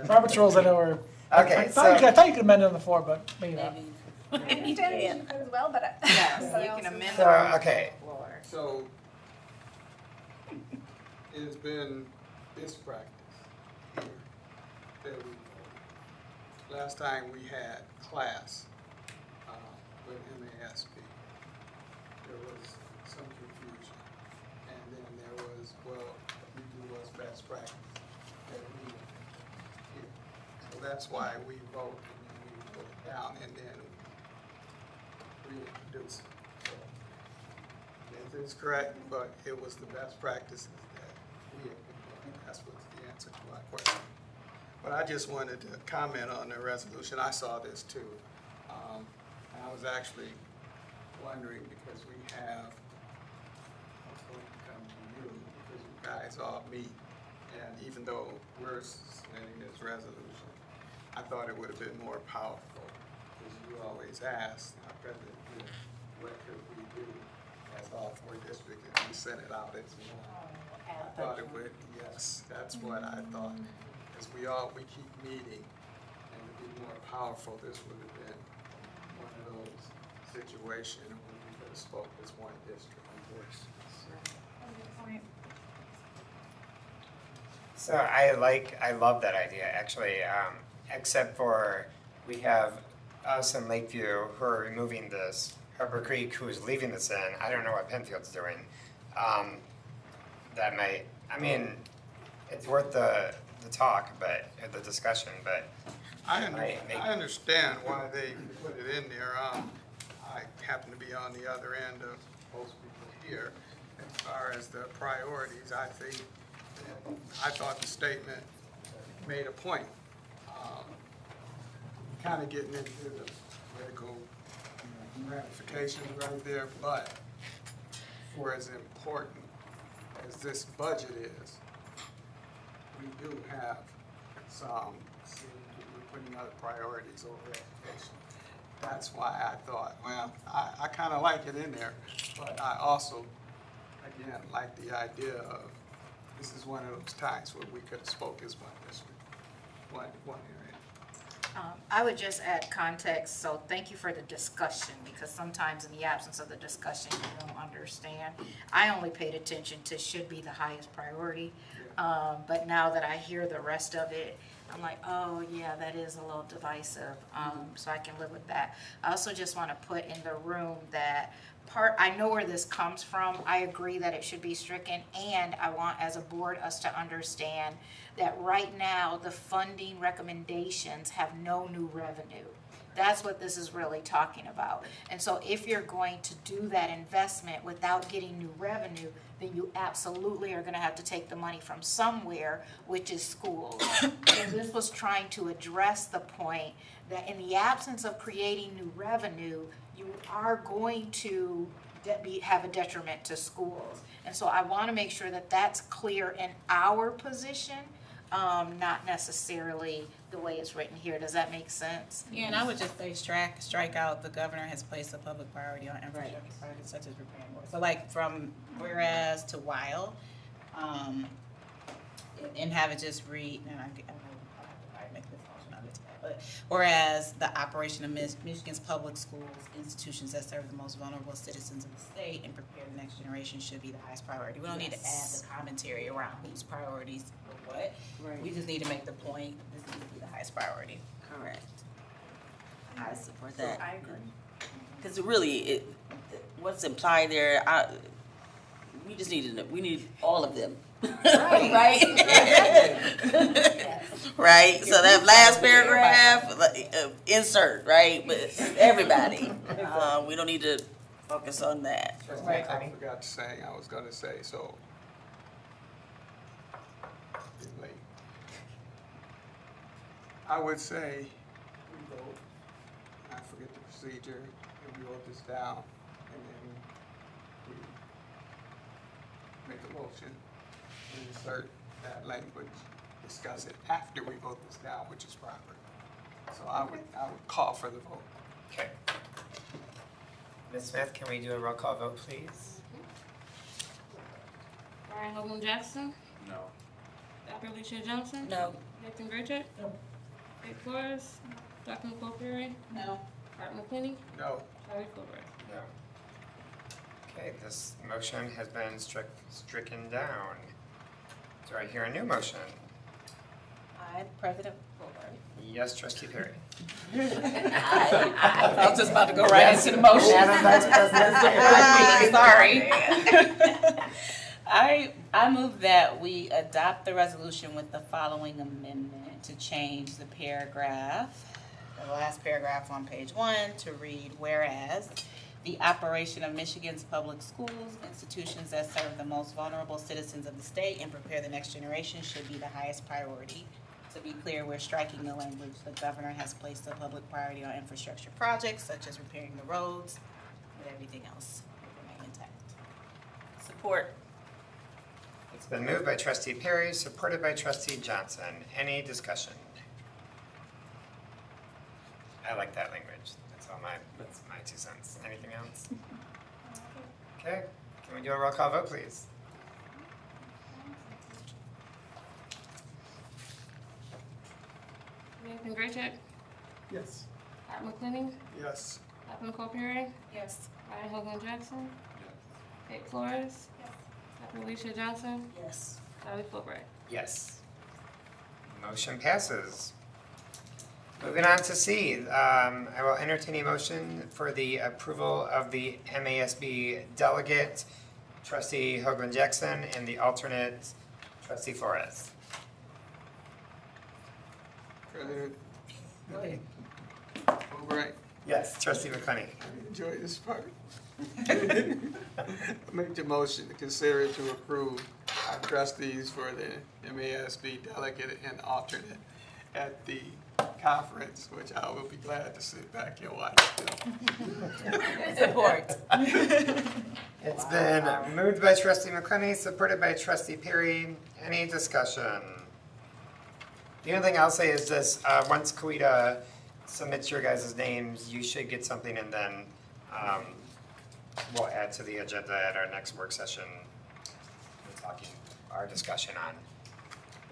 Robert's rules, I know are. Okay, I thought you could amend it on the floor, but maybe not. And you did as well, but yeah, so you can amend So, okay. So, it's been this practice here that we voted. Last time we had class with MASP, there was some confusion. And then there was, well, we do what's best practice that we here. So that's why we vote and then we vote it down and then reintroduce it. So, this is correct, but it was the best practices that we have been doing. That's what's the answer to my question. But I just wanted to comment on the resolution. I saw this too. And I was actually wondering because we have, I was going to come to you because you guys all meet. And even though we're submitting this resolution, I thought it would have been more powerful because you always ask, our president, what could we do as all four districts and we sent it out as one. I thought it would, yes, that's what I thought. As we keep meeting and to be more powerful, this would have been one of those situations where we could have spoke as one district. So I love that idea actually, except for we have us in Lakeview who are removing this, Harper Creek who's leaving this in. I don't know what Penfield's doing. That might, I mean, it's worth the talk, but the discussion, but I understand why they put it in there. I happen to be on the other end of most people here. As far as the priorities, I thought the statement made a point. kind of getting into the political ramifications right there, but for as important as this budget is, we do have some, we're putting other priorities over education. That's why I thought, well, I kind of like it in there, but I also, again, like the idea of this is one of those times where we could have spoke as one district, one area. I would just add context, so thank you for the discussion, because sometimes in the absence of the discussion, you don't understand. I only paid attention to should be the highest priority, but now that I hear the rest of it, I'm like, oh yeah, that is a little divisive, so I can live with that. I also just want to put in the room that I know where this comes from. I agree that it should be stricken, and I want as a board us to understand that right now the funding recommendations have no new revenue. That's what this is really talking about. And so if you're going to do that investment without getting new revenue, then you absolutely are going to have to take the money from somewhere, which is schools. And this was trying to address the point that in the absence of creating new revenue, you are going to have a detriment to schools. And so I want to make sure that that's clear in our position, not necessarily the way it's written here. Does that make sense? Yeah, and I would just say strike out the governor has placed a public priority on infrastructure projects such as repairing roads. So like from whereas to while, and have it just read, and I make this motion on it, but whereas the operation of Michigan's public schools, institutions that serve the most vulnerable citizens of the state and prepare the next generation should be the highest priority. We don't need to add the commentary around whose priorities or what. Right. We just need to make the point, this needs to be the highest priority. Correct. I support that. I agree. Because really, what's implied there, we just need to know, we need all of them. Right? Right? So that last paragraph, insert, right? But everybody. We don't need to focus on that. I forgot to say, I was going to say, so. It's late. I would say we vote, I forget the procedure, and we wrote this down, and then we make a motion, insert that language, discuss it after we vote this down, which is proper. So I would call for the vote. Okay. Ms. Smith, can we do a roll call vote, please? Brian Hogan Jackson, No. Dr. Alicia Johnson, No. Nathan Gerchuk, No. Kate Flores, Dr. Nicole Perry, No. Art McClinney, No. Charlie Fulbright. No. Okay, this motion has been stricken down. Do I hear a new motion? I, President Fulbright. Yes, Trustee Perry. I was just about to go right into the motion. Madam Vice President. Sorry. I move that we adopt the resolution with the following amendment to change the paragraph, the last paragraph on page 1 to read, whereas the operation of Michigan's public schools, institutions that serve the most vulnerable citizens of the state and prepare the next generation should be the highest priority. To be clear, we're striking the language, the governor has placed a public priority on infrastructure projects such as repairing the roads, but everything else will remain intact. Support. It's been moved by Trustee Perry, supported by Trustee Johnson. Any discussion? I like that language. That's my 2 cents. Anything else? Okay, can we do a roll call vote, please? Nathan Gerchuk, Yes. Art McClinney, Yes. Dr. Nicole Perry, Yes. Brian Hogan Jackson, Kate Flores, Dr. Alicia Johnson, Yes. Charlie Fulbright. Yes. Motion passes. Moving on to C, I will entertain a motion for the approval of the MASB delegate, Trustee Hoagland Jackson, and the alternate, Trustee Flores. President. Fulbright. Yes, Trustee McClinney. I enjoy this part. Make the motion to consider to approve our trustees for the MASB delegate and alternate at the conference, which I will be glad to sit back and watch. Support. It's been moved by trustee McClenny, supported by trustee Perry. Any discussion? The only thing I'll say is this, once Kawita submits your guys' names, you should get something, and then we'll add to the agenda at our next work session. We're talking our discussion on.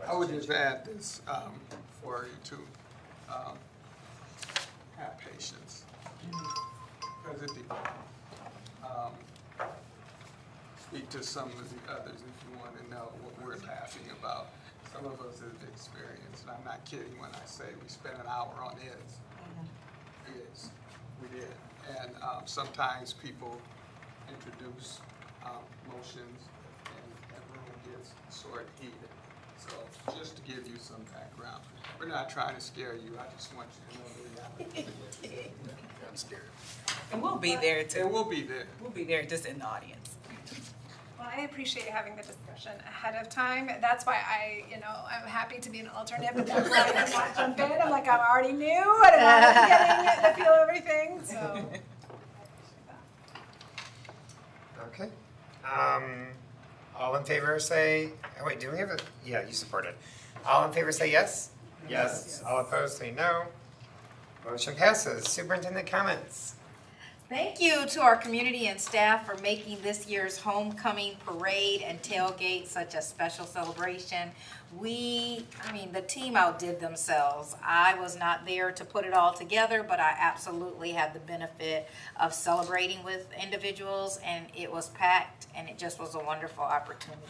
I would just add this for you to have patience. Because speak to some of the others if you want to know what we're laughing about. Some of us have experienced, and I'm not kidding when I say we spent an hour on is. Is. We did. And sometimes people introduce motions and everyone gets sort of heated. So just to give you some background, we're not trying to scare you. I just want you to know the reality. I'm scared. And we'll be there too. And we'll be there. We'll be there just in the audience. Well, I appreciate having the discussion ahead of time. That's why I'm happy to be an alternate, but that's why I did not jump in. I'm like, I already knew, and I'm already getting the feel of everything, so. Okay. All in favor say, oh wait, do we have a, yeah, you support it. All in favor say yes? Yes. All opposed say no. Motion passes. Superintendent comments. Thank you to our community and staff for making this year's homecoming parade and tailgate such a special celebration. The team outdid themselves. I was not there to put it all together, but I absolutely had the benefit of celebrating with individuals, and it was packed, and it just was a wonderful opportunity.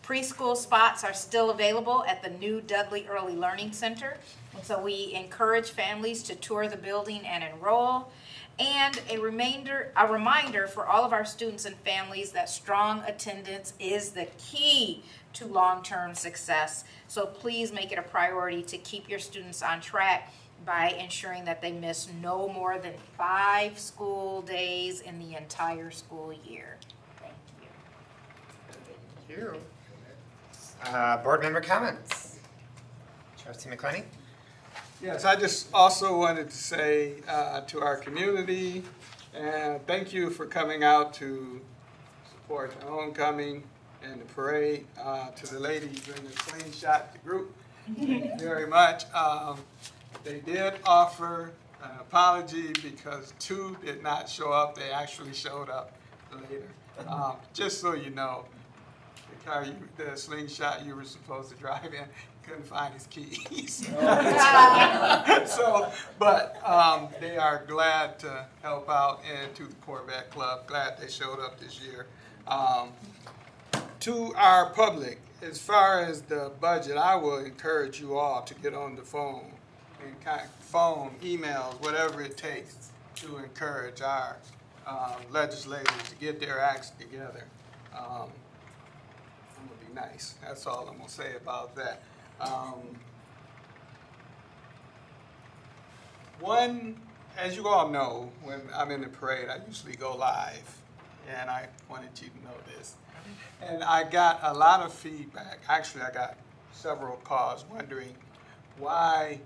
Preschool spots are still available at the new Dudley Early Learning Center, and so we encourage families to tour the building and enroll. And a reminder for all of our students and families that strong attendance is the key to long-term success. So please make it a priority to keep your students on track by ensuring that they miss no more than 5 school days in the entire school year. Thank you. Thank you. Board member comments. Trustee McClenny. Yes, I just also wanted to say to our community, thank you for coming out to support the homecoming and the parade. To the ladies in the slingshot group, thank you very much. They did offer an apology because 2 did not show up. They actually showed up later. Just so you know, the car, the slingshot you were supposed to drive in, couldn't find his keys. But they are glad to help out, and to the Corvette Club, glad they showed up this year. To our public, as far as the budget, I will encourage you all to get on the phone, emails, whatever it takes to encourage our legislators to get their acts together. I'm gonna be nice. That's all I'm gonna say about that. As you all know, when I'm in the parade, I usually go live, and I wanted you to know this. And I got a lot of feedback. Actually, I got several calls wondering why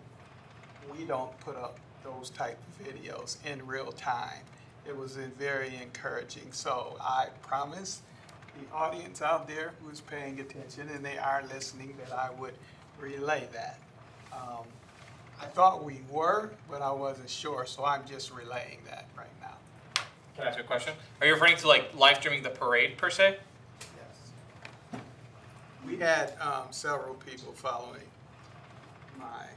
we don't put up those type of videos in real time. It was very encouraging. So I promised the audience out there who's paying attention, and they are listening, that I would relay that. I thought we were, but I wasn't sure, so I'm just relaying that right now. Can I ask you a question? Are you referring to like live streaming the parade per se? Yes. We had several people following my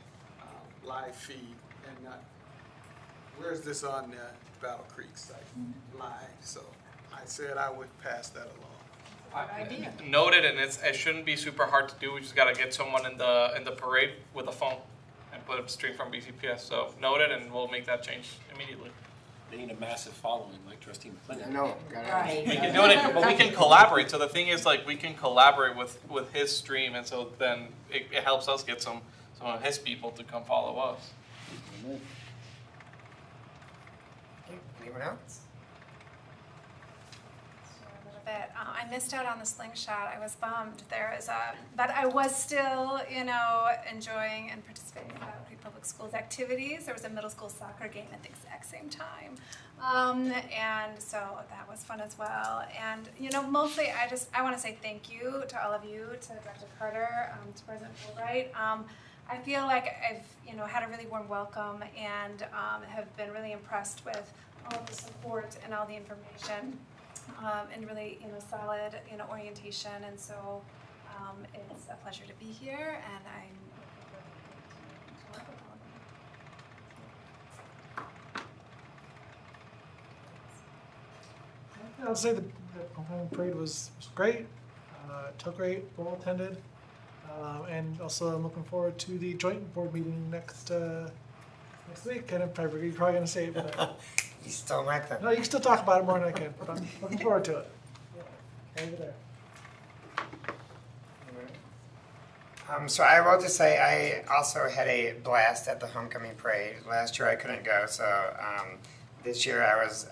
live feed, and where's this on the Battle Creek site? Live, so I said I would pass that along. Idea. Noted, and it shouldn't be super hard to do. We just gotta get someone in the parade with a phone and put it straight from BCPS. So noted, and we'll make that change immediately. They need a massive following like trustee McClenny. I know. Right. We can do it, but we can collaborate. So the thing is, like, we can collaborate with his stream, and so then it helps us get some of his people to come follow us. Anyone else? I missed out on the slingshot. I was bummed. But I was still, enjoying and participating in Battle Creek Public public schools activities. There was a middle school soccer game at the exact same time. And so that was fun as well. And, you know, mostly I want to say thank you to all of you, to Dr. Carter, to President Fulbright. I feel like I've, you know, had a really warm welcome and have been really impressed with all of the support and all the information and really, you know, solid, you know, orientation. And so it's a pleasure to be here, and I'm looking forward to work with all of you. I would say the homecoming parade was great, took great, well attended, and also I'm looking forward to the joint board meeting next week. And you're probably going to say it, but You stole my thunder. no, you can still talk about it more than I can. But I'm looking forward to it. Yeah, over there. So I will just say I also had a blast at the homecoming parade. Last year I couldn't go, so this year I was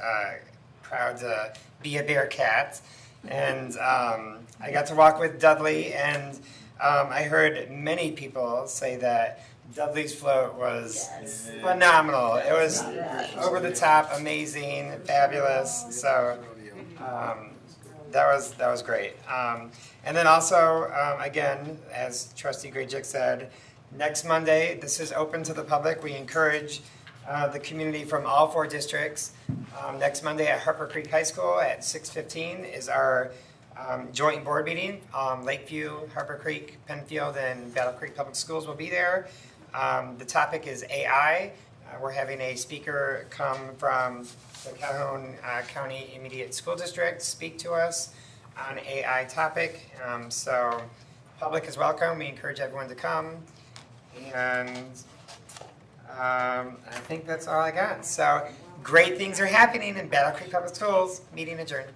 proud to be a Bearcat. And I got to walk with Dudley, and I heard many people say that Dudley's float was phenomenal. It was over the top, amazing, fabulous. So that was great. And then also, again, as Trustee Graychick said, next Monday, this is open to the public. We encourage the community from all 4 districts. Next Monday at Harper Creek High School at 6:15 is our joint board meeting. Lakeview, Harper Creek, Penfield, and Battle Creek Public Schools will be there. The topic is AI. We're having a speaker come from the Calhoun County Immediate School District speak to us on AI topic. So public is welcome. We encourage everyone to come. And I think that's all I got. So great things are happening in Battle Creek Public Schools. Meeting adjourned.